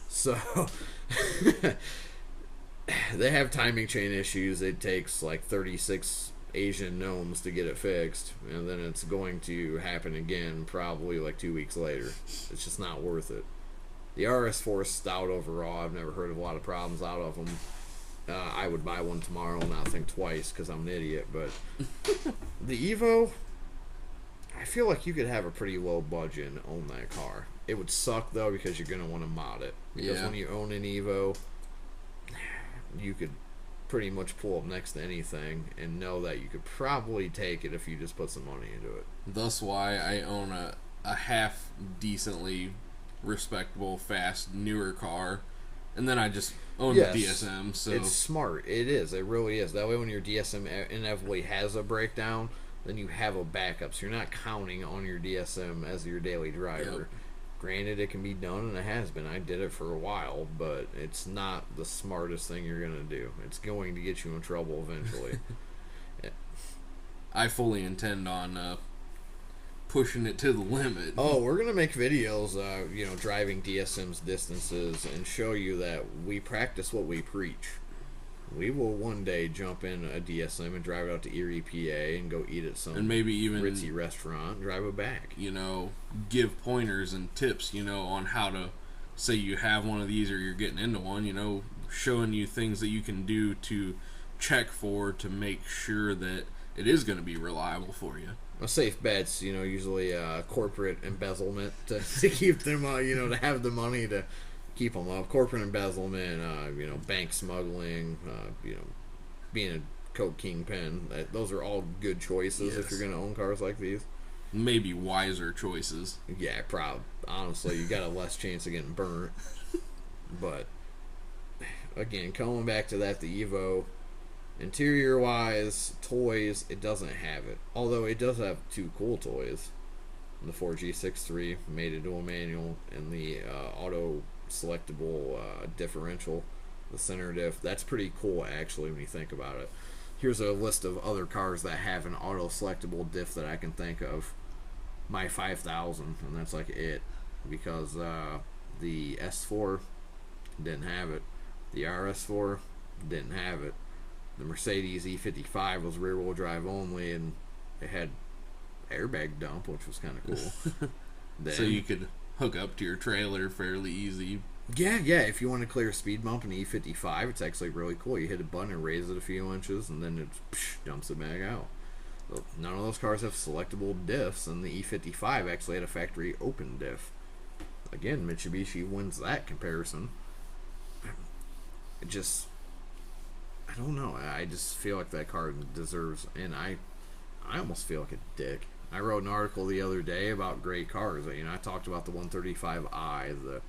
[SPEAKER 1] So they have timing chain issues. It takes like 36 Asian gnomes to get it fixed, and then it's going to happen again probably like 2 weeks later. It's just not worth it. The RS4 is stout overall. I've never heard of a lot of problems out of them. I would buy one tomorrow and not think twice because I'm an idiot. But the EVO, I feel like you could have a pretty low budget and own that car. It would suck though because you're going to want to mod it. Because when you own an EVO, you could pretty much pull up next to anything and know that you could probably take it if you just put some money into it.
[SPEAKER 2] Thus why I own a half decently respectable, fast, newer car, and then I just own the DSM. So
[SPEAKER 1] it's smart. It is. It really is. That way when your DSM inevitably has a breakdown, then you have a backup. So you're not counting on your DSM as your daily driver.
[SPEAKER 2] Yep.
[SPEAKER 1] Granted, it can be done, and it has been. I did it for a while, but it's not the smartest thing you're going to do. It's going to get you in trouble eventually.
[SPEAKER 2] I fully intend on pushing it to the limit.
[SPEAKER 1] Oh, we're going to make videos, driving DSM's distances and show you that we practice what we preach. We will one day jump in a DSM and drive it out to Erie, PA, and go eat at some
[SPEAKER 2] and maybe even
[SPEAKER 1] ritzy restaurant and drive it back.
[SPEAKER 2] Give pointers and tips, on how to say you have one of these or you're getting into one, showing you things that you can do to check for to make sure that it is going to be reliable for you.
[SPEAKER 1] Safe bets, usually corporate embezzlement to keep them, to have the money to keep them up. Corporate embezzlement, bank smuggling, being a coke kingpin. Those are all good choices if you're going to own cars like these.
[SPEAKER 2] Maybe wiser choices.
[SPEAKER 1] Yeah, honestly, you got a less chance of getting burnt. But again, coming back to that, the EVO, interior-wise, toys, it doesn't have it. Although it does have two cool toys. The 4G63 made a dual manual, and the auto selectable differential. the center diff. That's pretty cool, actually, when you think about it. Here's a list of other cars that have an auto-selectable diff that I can think of. My 5000, and that's like it. Because the S4 didn't have it. The RS4 didn't have it. The Mercedes E55 was rear-wheel drive only, and it had airbag dump, which was kind of cool. Then,
[SPEAKER 2] So you could hook up to your trailer fairly easy.
[SPEAKER 1] yeah. If you want to clear a speed bump in the E55, it's actually really cool. You hit a button and raise it a few inches, and then it dumps it back out. So none of those cars have selectable diffs, and the E55 actually had a factory open diff. Again, Mitsubishi wins that comparison. It just, I don't know. I just feel like that car deserves, and I almost feel like a dick. I wrote an article the other day about great cars. I talked about the 135i, the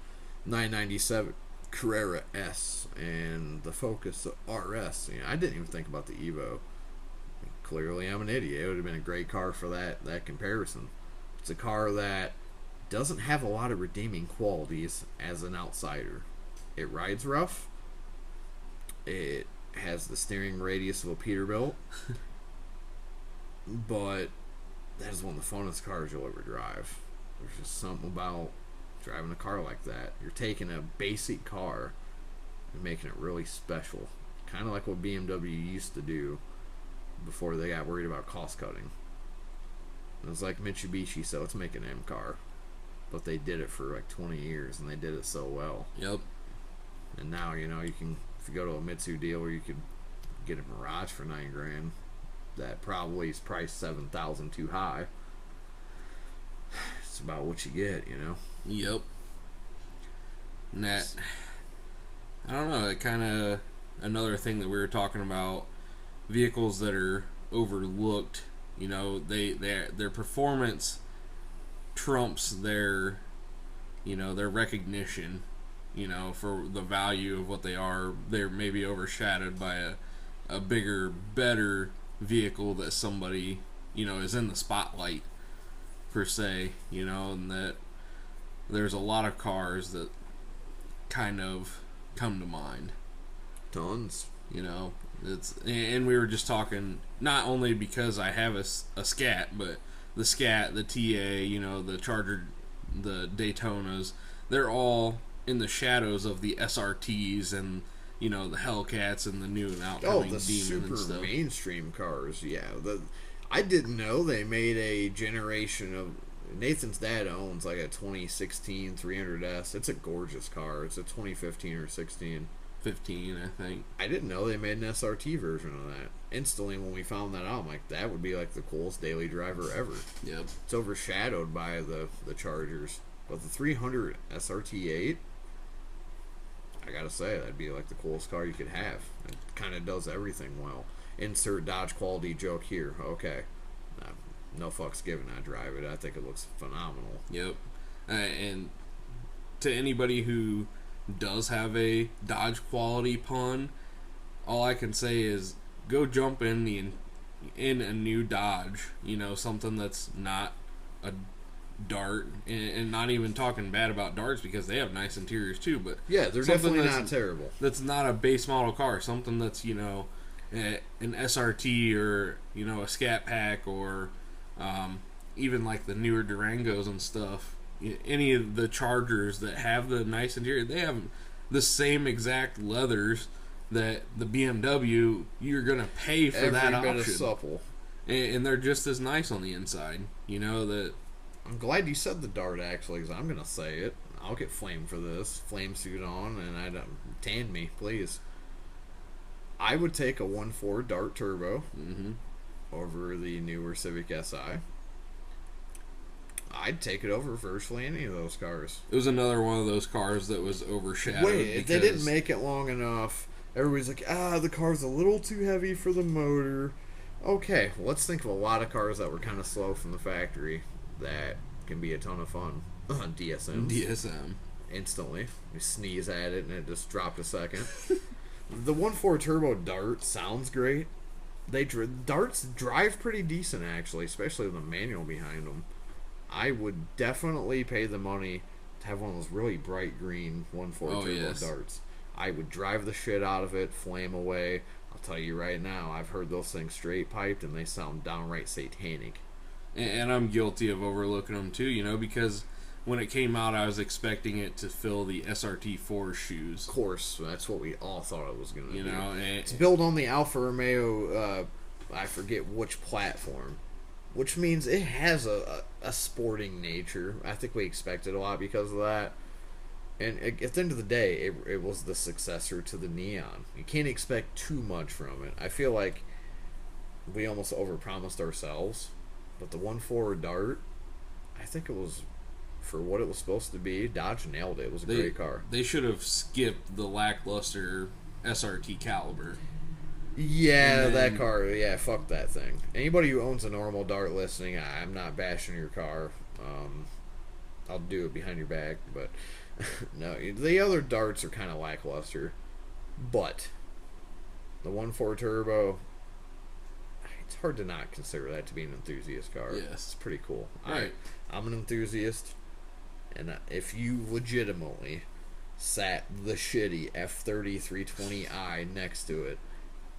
[SPEAKER 1] 997 Carrera S, and the Focus RS. I didn't even think about the EVO. Clearly, I'm an idiot. It would have been a great car for that comparison. It's a car that doesn't have a lot of redeeming qualities as an outsider. It rides rough. It has the steering radius of a Peterbilt. But that is one of the funnest cars you'll ever drive. There's just something about driving a car like that. You're taking a basic car and making it really special. Kind of like what BMW used to do before they got worried about cost cutting. It was like Mitsubishi, so let's make an M car. But they did it for like 20 years, and they did it so well.
[SPEAKER 2] Yep.
[SPEAKER 1] And now, you can, if you go to a Mitsu dealer, you could get a Mirage for $9,000. That probably is priced $7,000 too high. It's about what you get,
[SPEAKER 2] Yep. And that, I don't know, it kind of, another thing that we were talking about, vehicles that are overlooked, their performance trumps their recognition, for the value of what they are. They're maybe overshadowed by a bigger, better vehicle that somebody, is in the spotlight, per se, and that there's a lot of cars that kind of come to mind.
[SPEAKER 1] Tons.
[SPEAKER 2] And we were just talking, not only because I have a Scat, but the Scat, the TA, the Charger, the Daytonas, they're all in the shadows of the SRTs and, the Hellcats and the new and outcoming
[SPEAKER 1] the
[SPEAKER 2] Demon
[SPEAKER 1] super
[SPEAKER 2] and stuff.
[SPEAKER 1] mainstream cars, yeah. I didn't know they made a generation of... Nathan's dad owns like a 2016 300S. It's a gorgeous car. It's a 2015 or 16.
[SPEAKER 2] 15, I think.
[SPEAKER 1] I didn't know they made an SRT version of that. Instantly, when we found that out, I'm like, that would be like the coolest daily driver ever.
[SPEAKER 2] Yep.
[SPEAKER 1] It's overshadowed by the Chargers. But the 300 SRT8, I gotta say, that'd be like the coolest car you could have. It kind of does everything well. Insert Dodge quality joke here. Okay. No fucks given. I drive it. I think it looks phenomenal.
[SPEAKER 2] Yep. And to anybody who does have a Dodge quality pun, all I can say is go jump in a new Dodge, something that's not a Dart, and not even talking bad about Darts because they have nice interiors too, but
[SPEAKER 1] yeah, they're definitely not terrible.
[SPEAKER 2] That's not a base model car, something that's an SRT or a Scat Pack or even like the newer Durangos and stuff. Any of the Chargers that have the nice interior, they have the same exact leathers that the BMW, you're gonna pay for that option.
[SPEAKER 1] Every bit of supple.
[SPEAKER 2] And they're just as nice on the inside. That.
[SPEAKER 1] I'm glad you said the Dart, actually, because I'm gonna say it. I'll get flamed for this. Flame suit on, and I don't tan me, please. I would take a 1.4 Dart Turbo over the newer Civic Si. I'd take it over virtually any of those cars.
[SPEAKER 2] It was another one of those cars that was overshadowed.
[SPEAKER 1] Wait, if they didn't make it long enough, everybody's like, the car's a little too heavy for the motor. Okay, let's think of a lot of cars that were kind of slow from the factory that can be a ton of fun. DSM. Instantly. You sneeze at it and it just dropped a second. The 1.4 Turbo Dart sounds great. Darts drive pretty decent, actually, especially with a manual behind them. I would definitely pay the money to have one of those really bright green 1.4 Turbo Darts. I would drive the shit out of it, flame away. I'll tell you right now, I've heard those things straight piped and they sound downright satanic.
[SPEAKER 2] And I'm guilty of overlooking them too, because when it came out, I was expecting it to fill the SRT4 shoes.
[SPEAKER 1] Of course, that's what we all thought it was going to do.
[SPEAKER 2] It's
[SPEAKER 1] built on the Alfa Romeo, I forget which platform, which means it has a sporting nature. I think we expected a lot because of that. And at the end of the day, it was the successor to the Neon. You can't expect too much from it. I feel like we almost overpromised ourselves. But the 1.4 Dart, I think it was, for what it was supposed to be, Dodge nailed it. It was a great car.
[SPEAKER 2] They should have skipped the lackluster SRT Caliber.
[SPEAKER 1] Yeah, that car. Yeah, fuck that thing. Anybody who owns a normal Dart listening, I'm not bashing your car. I'll do it behind your back, but no, the other Darts are kind of lackluster. But the 1.4 Turbo, it's hard to not consider that to be an enthusiast car.
[SPEAKER 2] Yes.
[SPEAKER 1] It's pretty cool.
[SPEAKER 2] Right.
[SPEAKER 1] I'm an enthusiast, and if you legitimately sat the shitty F30 320i next to it,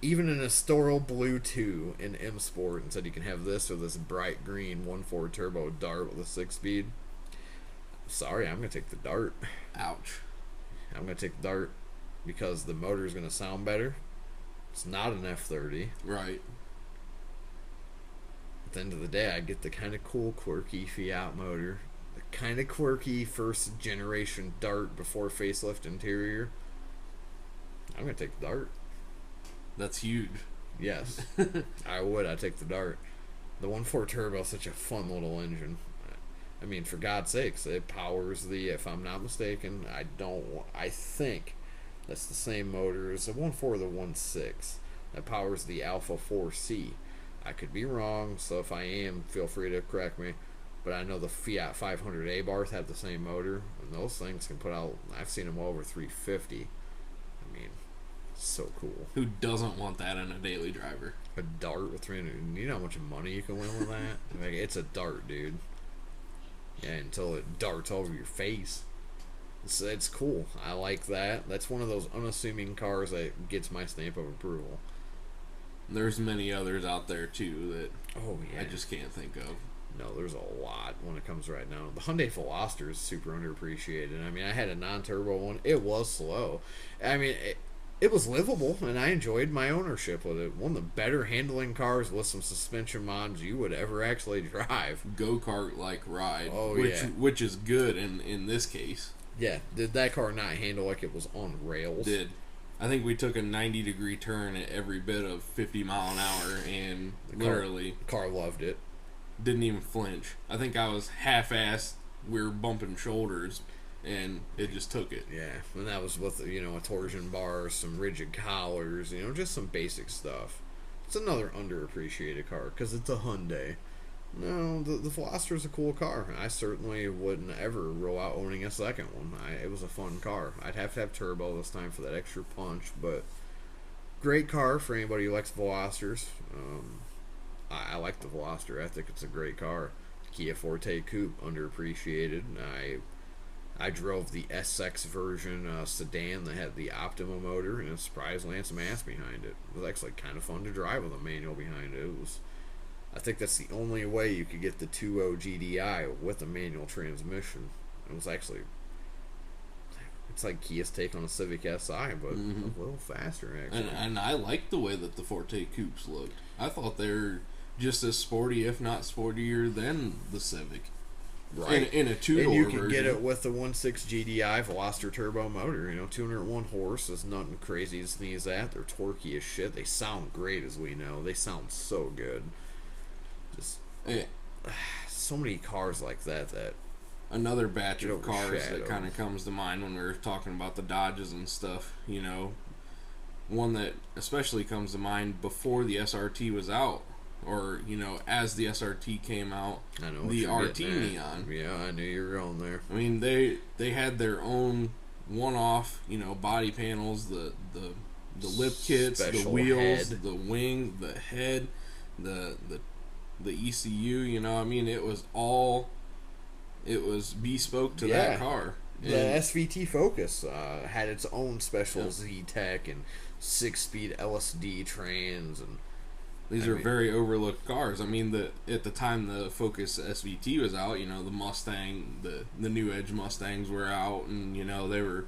[SPEAKER 1] even in a Storal Blue 2 in M Sport, and said you can have this or this bright green 1.4 Turbo Dart with a 6-speed, sorry, I'm going to take the Dart.
[SPEAKER 2] Ouch.
[SPEAKER 1] I'm going to take the Dart because the motor is going to sound better. It's not an F30.
[SPEAKER 2] Right.
[SPEAKER 1] At the end of the day, I get the kind of cool, quirky Fiat motor, the kind of quirky first generation Dart before facelift interior. I'm going to take the Dart.
[SPEAKER 2] That's huge.
[SPEAKER 1] Yes. I would. I'd take the Dart. The 1.4 Turbo is such a fun little engine. I mean, for God's sakes, it powers the, if I'm not mistaken, I think that's the same motor as the 1.4 the 1.6 that powers the Alpha 4C. I could be wrong, so if I am, feel free to correct me. But I know the Fiat 500 Abarth have the same motor, and those things can put out, I've seen them over 350. I mean, so cool.
[SPEAKER 2] Who doesn't want that in a daily driver?
[SPEAKER 1] A Dart with 300, you know how much money you can win with that? Like, it's a Dart, dude. Yeah, until it darts over your face. It's cool. I like that. That's one of those unassuming cars that gets my stamp of approval.
[SPEAKER 2] There's many others out there too that
[SPEAKER 1] I
[SPEAKER 2] just can't think of.
[SPEAKER 1] No, there's a lot when it comes right now. The Hyundai Veloster is super underappreciated. I mean, I had a non-turbo one. It was slow. I mean, it was livable, and I enjoyed my ownership with it. One of the better handling cars with some suspension mods you would ever actually drive.
[SPEAKER 2] Go-kart like ride.
[SPEAKER 1] Oh,
[SPEAKER 2] which is good in this case.
[SPEAKER 1] Yeah, did that car not handle like it was on rails?
[SPEAKER 2] Did. I think we took a 90-degree turn at every bit of 50 mile an hour, and the
[SPEAKER 1] car loved it.
[SPEAKER 2] Didn't even flinch. I think I was half-assed. We were bumping shoulders, and it just took it.
[SPEAKER 1] Yeah, and that was with, a torsion bar, some rigid collars, just some basic stuff. It's another underappreciated car, because it's a Hyundai. No, the Veloster is a cool car. I certainly wouldn't ever roll out owning a second one. It was a fun car. I'd have to have turbo this time for that extra punch, but great car for anybody who likes Velosters. I like the Veloster. I think it's a great car. Kia Forte Coupe, underappreciated. I drove the SX version sedan that had the Optima motor, and surprisingly had some ass behind it. It was actually kind of fun to drive with a manual behind it. I think that's the only way you could get the 2.0 GDI with a manual transmission. It was actually, it's like Kia's take on a Civic Si, but a little faster, actually.
[SPEAKER 2] And I like the way that the Forte Coupes looked. I thought they were just as sporty, if not sportier, than the Civic.
[SPEAKER 1] Right.
[SPEAKER 2] In a two-door
[SPEAKER 1] And you
[SPEAKER 2] version.
[SPEAKER 1] can get it with the 1.6 GDI Veloster turbo motor. 201 horse is nothing crazy to sneeze at. They're torquey as shit. They sound great, as we know. They sound so good. Just so many cars like that.
[SPEAKER 2] Another batch of cars that kind of comes to mind when we're talking about the Dodges and stuff. One that especially comes to mind before the SRT was out, or as the SRT came out, the RT Neon.
[SPEAKER 1] Yeah, I knew you were going there.
[SPEAKER 2] I mean, they had their own one-off, body panels, the lip kits, the wheels, the wing, the head, the ECU. I mean, it was bespoke to that car.
[SPEAKER 1] The SVT Focus had its own special Z-Tech and 6-speed LSD trans, and
[SPEAKER 2] these are very overlooked cars. I mean, at the time the Focus SVT was out, the Mustang, the New Edge Mustangs were out, and they were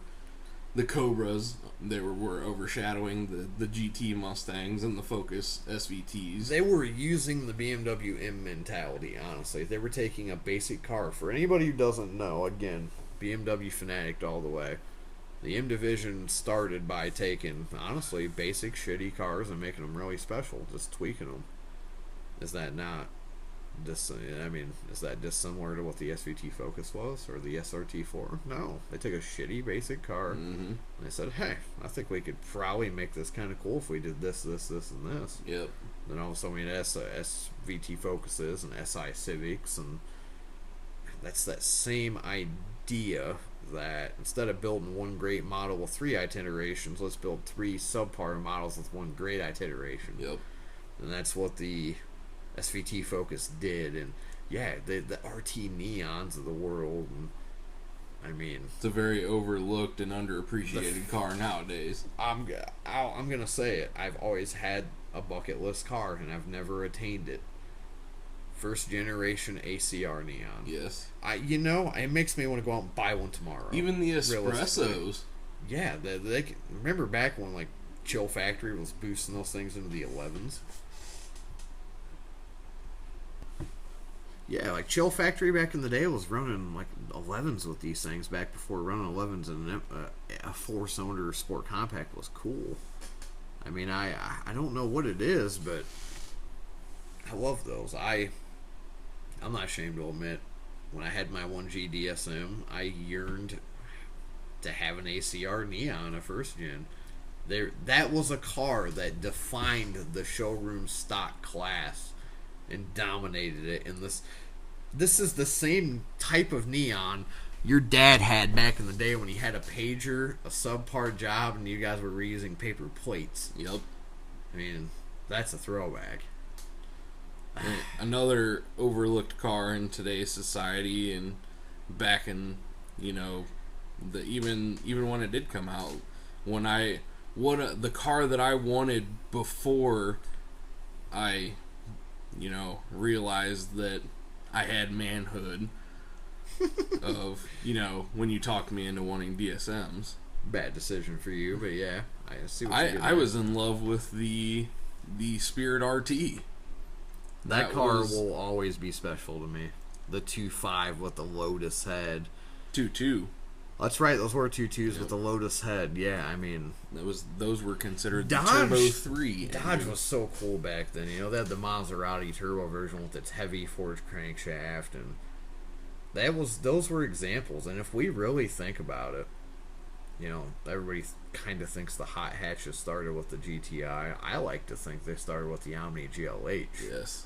[SPEAKER 2] the Cobras. They were overshadowing the GT Mustangs and the Focus SVTs.
[SPEAKER 1] They were using the BMW M mentality. Honestly, they were taking a basic car. For anybody who doesn't know, again, BMW fanatic all the way. The M division started by taking, honestly, basic shitty cars and making them really special, just tweaking them. Is that not is that dissimilar to what the SVT Focus was, or the SRT4? No, they took a shitty basic car, and they said, hey, I think we could probably make this kind of cool if we did this, this, this, and this.
[SPEAKER 2] Yep.
[SPEAKER 1] Then all of a sudden we had SVT Focuses and SI Civics, and that's that same idea that instead of building one great model with 3 itinerations, let's build 3 subpar models with 1 great iteration.
[SPEAKER 2] Yep.
[SPEAKER 1] And that's what the SVT Focus did. And yeah, the RT Neons of the world. And I mean,
[SPEAKER 2] it's a very overlooked and underappreciated car nowadays.
[SPEAKER 1] I'm gonna say it. I've always had a bucket list car, and I've never attained it. First generation ACR Neon.
[SPEAKER 2] Yes.
[SPEAKER 1] It makes me want to go out and buy one tomorrow.
[SPEAKER 2] Even the Espressos.
[SPEAKER 1] Yeah, they remember back when like Chill Factory was boosting those things into the 11s. Yeah, like Chill Factory back in the day was running like 11s with these things back before running 11s, and a 4-cylinder sport compact was cool. I mean, I don't know what it is, but I love those. I'm not ashamed to admit, when I had my 1G DSM, I yearned to have an ACR Neon, a first gen. That was a car that defined the showroom stock class and dominated it. And this is the same type of Neon your dad had back in the day when he had a pager, a subpar job, and you guys were reusing paper plates.
[SPEAKER 2] Yep.
[SPEAKER 1] I mean, that's a throwback.
[SPEAKER 2] Another overlooked car in today's society, and back in even when it did come out, the car that I wanted before I realized that I had manhood of when you talked me into wanting DSMs.
[SPEAKER 1] Bad decision for you, but yeah, I see what
[SPEAKER 2] I was in love with the Spirit RT.
[SPEAKER 1] That car will always be special to me. The 2.5 with the Lotus head.
[SPEAKER 2] 2.2.
[SPEAKER 1] That's right. Those were 2.2s with the Lotus head. Yeah, I mean,
[SPEAKER 2] those were considered the Turbo 3.
[SPEAKER 1] Dodge was so cool back then. They had the Maserati turbo version with its heavy forged crankshaft, and those were examples. And if we really think about it, everybody kind of thinks the hot hatches started with the GTI. I like to think they started with the Omni GLH.
[SPEAKER 2] Yes.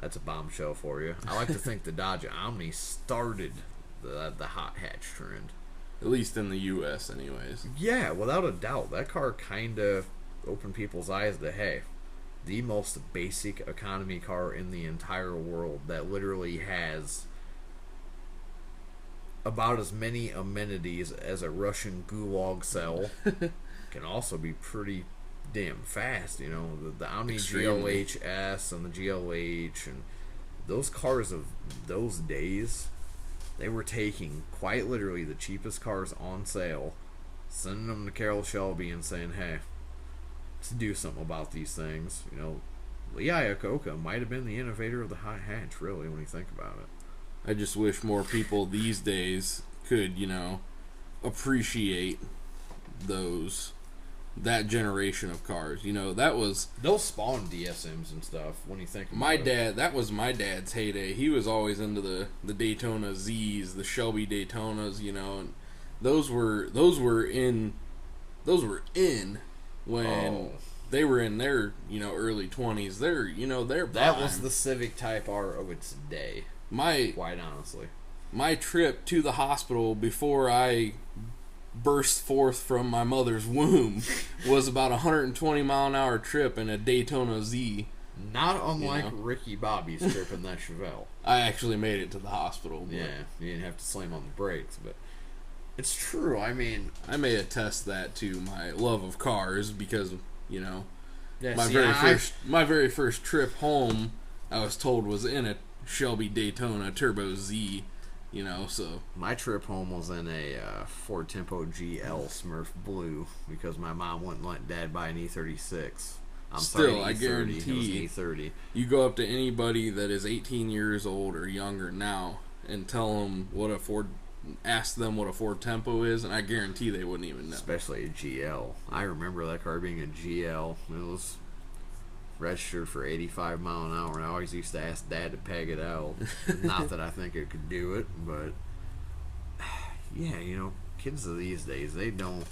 [SPEAKER 1] That's a bombshell for you. I like to think the Dodge Omni started the hot hatch trend.
[SPEAKER 2] At least in the U.S. anyways.
[SPEAKER 1] Yeah, without a doubt. That car kind of opened people's eyes to, hey, the most basic economy car in the entire world that literally has about as many amenities as a Russian gulag cell can also be pretty damn fast. The Omni
[SPEAKER 2] Extremely.
[SPEAKER 1] GLHS and the GLH, and those cars of those days, they were taking quite literally the cheapest cars on sale, sending them to Carroll Shelby and saying, hey, let's do something about these things. Lee Iacocca might have been the innovator of the hot hatch, really, when you think about it.
[SPEAKER 2] I just wish more people these days could, appreciate that generation of cars.
[SPEAKER 1] They'll spawn DSMs and stuff when you think about it.
[SPEAKER 2] That was my dad's heyday. He was always into the Daytona Z's, the Shelby Daytonas, and those were in when they were in their, early 20s. They're
[SPEAKER 1] that was the Civic Type R of its day. Quite honestly.
[SPEAKER 2] My trip to the hospital before I burst forth from my mother's womb was about a 120-mile-an-hour trip in a Daytona Z.
[SPEAKER 1] Not unlike Ricky Bobby's trip in that Chevelle.
[SPEAKER 2] I actually made it to the hospital.
[SPEAKER 1] Yeah, you didn't have to slam on the brakes, but It's true. I mean,
[SPEAKER 2] I may attest that to my love of cars because, you know,
[SPEAKER 1] yeah,
[SPEAKER 2] my very first trip home, I was told was in a Shelby Daytona Turbo Z, you know, so
[SPEAKER 1] my trip home was in a Ford Tempo GL Smurf Blue because my mom wouldn't let Dad buy an E36.
[SPEAKER 2] still,
[SPEAKER 1] sorry,
[SPEAKER 2] I
[SPEAKER 1] E30.
[SPEAKER 2] guarantee
[SPEAKER 1] It was an E30.
[SPEAKER 2] you go up to anybody that is 18 years old or younger now and tell them ask them what a Ford Tempo is, and I guarantee they wouldn't even know.
[SPEAKER 1] Especially a GL. I remember that car being a GL. It was registered for 85 mile an hour, and I always used to ask Dad to peg it out. Not that I think it could do it, but yeah, you know, kids of these days, they don't.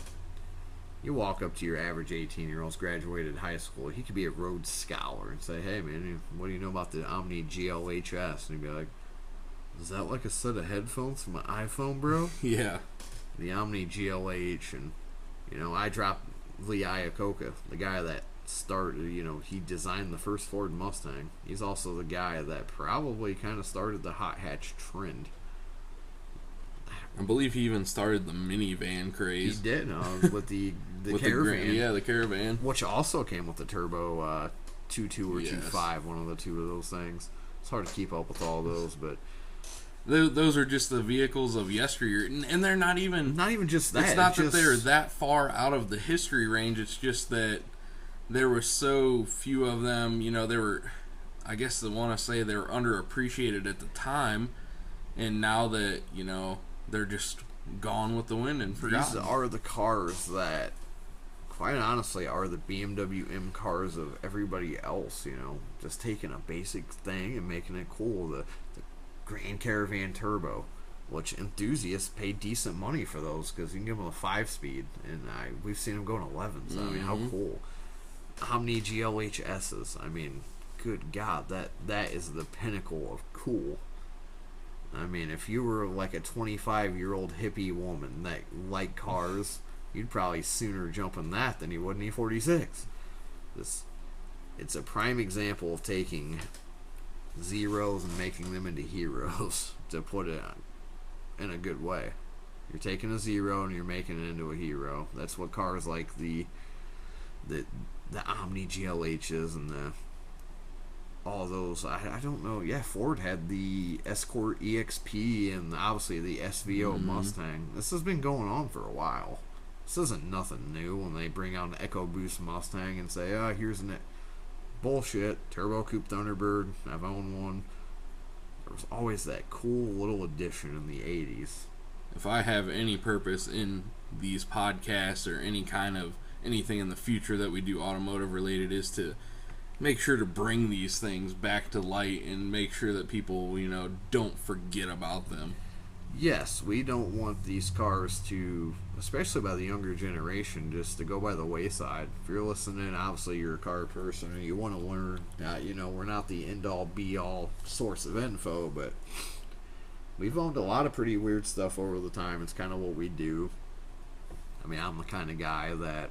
[SPEAKER 1] You walk up to your average 18-year-old's graduated high school, he could be a Rhodes Scholar and say, "Hey man, what do you know about the Omni GLHS?" And he'd be like, "Is that like a set of headphones from an iPhone, bro?"
[SPEAKER 2] Yeah.
[SPEAKER 1] The Omni GLH, and you know, I dropped Lee Iacocca, the guy that started, you know, he designed the first Ford Mustang. He's also the guy that probably kind of started the hot hatch trend.
[SPEAKER 2] I believe he even started the minivan craze.
[SPEAKER 1] He did with the
[SPEAKER 2] with
[SPEAKER 1] Caravan.
[SPEAKER 2] the Caravan,
[SPEAKER 1] which also came with the turbo 2.2 or
[SPEAKER 2] Yes.
[SPEAKER 1] 2.5, one of the two of those things. It's hard to keep up with all those, but
[SPEAKER 2] those are just the vehicles of yesteryear, and they're not even
[SPEAKER 1] just that.
[SPEAKER 2] It's not that
[SPEAKER 1] just,
[SPEAKER 2] they're that far out of the history range. It's just that there were so few of them. You know, they were, I guess I want to say they were underappreciated at the time, and now that, you know, they're just gone with the wind and forgotten.
[SPEAKER 1] These are the cars that, quite honestly, are the BMW M cars of everybody else, you know. Just taking a basic thing and making it cool. The Grand Caravan Turbo, which enthusiasts pay decent money for those because you can give them a 5-speed, and we've seen them go in 11s. I mean, how cool. Omni GLHSs, I mean, good God, that is the pinnacle of cool. I mean, if you were like a 25-year-old hippie woman that liked cars, you'd probably sooner jump in that than you would in E46. It's a prime example of taking zeros and making them into heroes, to put it in a good way. You're taking a zero and you're making it into a hero. That's what cars like the Omni GLHs and all those, I don't know. Yeah, Ford had the Escort EXP and obviously the SVO Mustang. This has been going on for a while. This isn't nothing new when they bring out an EcoBoost Mustang and say, "Oh, here's an bullshit Turbo Coupe Thunderbird. I've owned one." There was always that cool little addition in the 80s.
[SPEAKER 2] If I have any purpose in these podcasts or any kind of anything in the future that we do automotive related, is to make sure to bring these things back to light and make sure that people, you know, don't forget about them.
[SPEAKER 1] Yes, we don't want these cars to, especially by the younger generation, just to go by the wayside. If you're listening, obviously you're a car person and you want to learn. You know, we're not the end-all, be-all source of info, but we've owned a lot of pretty weird stuff over the time. It's kind of what we do. I mean, I'm the kind of guy that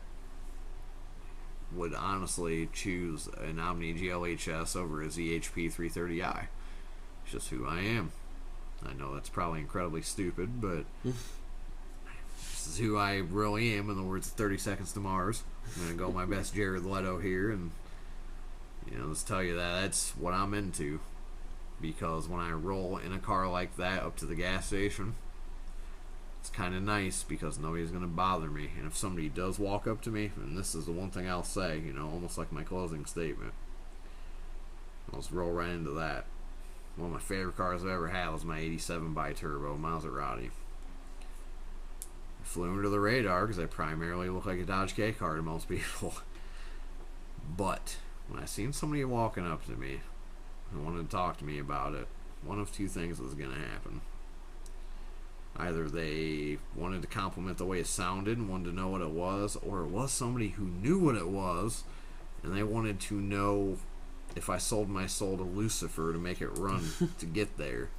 [SPEAKER 1] would honestly choose an Omni GLHS over a ZHP 330i. It's just who I am. I know that's probably incredibly stupid, but this is who I really am, in the words of 30 Seconds to Mars. I'm going to go my best Jared Leto here and, you know, just tell you that that's what I'm into. Because when I roll in a car like that up to the gas station, it's kind of nice because nobody's going to bother me. And if somebody does walk up to me, and this is the one thing I'll say, you know, almost like my closing statement, I'll just roll right into that. One of my favorite cars I've ever had was my 87 bi-turbo Maserati. I flew under the radar because I primarily look like a Dodge K car to most people. But when I seen somebody walking up to me and wanted to talk to me about it, one of two things was going to happen. Either they wanted to compliment the way it sounded and wanted to know what it was, or it was somebody who knew what it was and they wanted to know if I sold my soul to Lucifer to make it run to get there.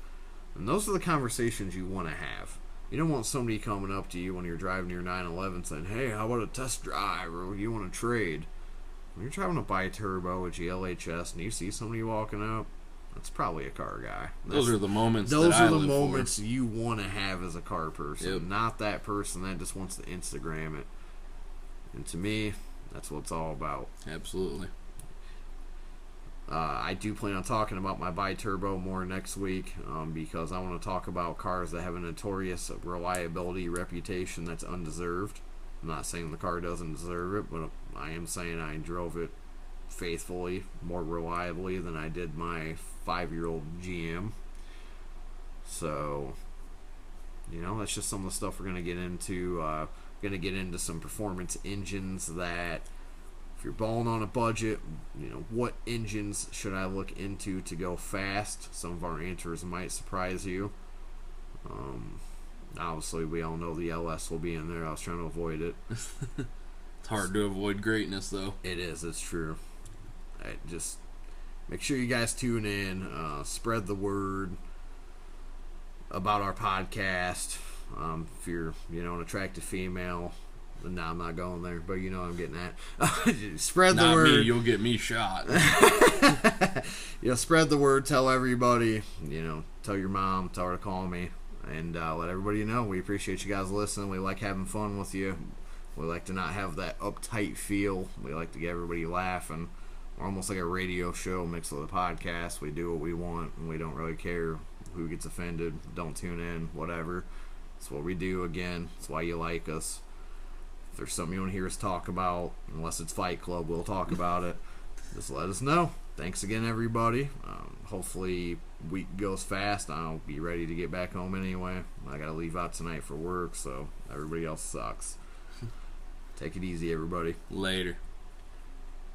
[SPEAKER 1] And those are the conversations you want to have. You don't want somebody coming up to you when you're driving your 911 saying, "Hey, how about a test drive?" or "You want to trade?" When you're driving a bi-turbo, a GLHS, and you see somebody walking up, That's probably a car guy.
[SPEAKER 2] Those are the moments.
[SPEAKER 1] Those
[SPEAKER 2] that
[SPEAKER 1] are the
[SPEAKER 2] I live
[SPEAKER 1] moments
[SPEAKER 2] for.
[SPEAKER 1] you want to have as a car person,
[SPEAKER 2] Yep.
[SPEAKER 1] not that person that just wants to Instagram it. And to me, that's what it's all about.
[SPEAKER 2] Absolutely.
[SPEAKER 1] I do plan on talking about my bi-turbo more next week because I want to talk about cars that have a notorious reliability reputation that's undeserved. I'm not saying the car doesn't deserve it, but I am saying I drove it faithfully, more reliably than I did my 5-year-old GM. So, that's just some of the stuff we're going to get into. Going to get into some performance engines that, if you're balling on a budget, what engines should I look into to go fast? Some of our answers might surprise you. Obviously, we all know the LS will be in there. I was trying to avoid it.
[SPEAKER 2] It's hard to avoid greatness, though.
[SPEAKER 1] It is. It's true. Just make sure you guys tune in. Spread the word about our podcast. If you're, an attractive female. No, I'm not going there, but I'm getting at. Spread the word.
[SPEAKER 2] Not me, you'll get me shot.
[SPEAKER 1] Spread the word. Tell everybody. Tell your mom. Tell her to call me, and let everybody know. We appreciate you guys listening. We like having fun with you. We like to not have that uptight feel. We like to get everybody laughing. We're almost like a radio show mixed with a podcast. We do what we want, and we don't really care who gets offended. Don't tune in. Whatever. That's what we do. Again, that's why you like us. If there's something you want to hear us talk about, unless it's Fight Club, we'll talk about it. Just let us know. Thanks again, everybody. Hopefully, week goes fast. I'll be ready to get back home anyway. I got to leave out tonight for work, so everybody else sucks. Take it easy, everybody.
[SPEAKER 2] Later.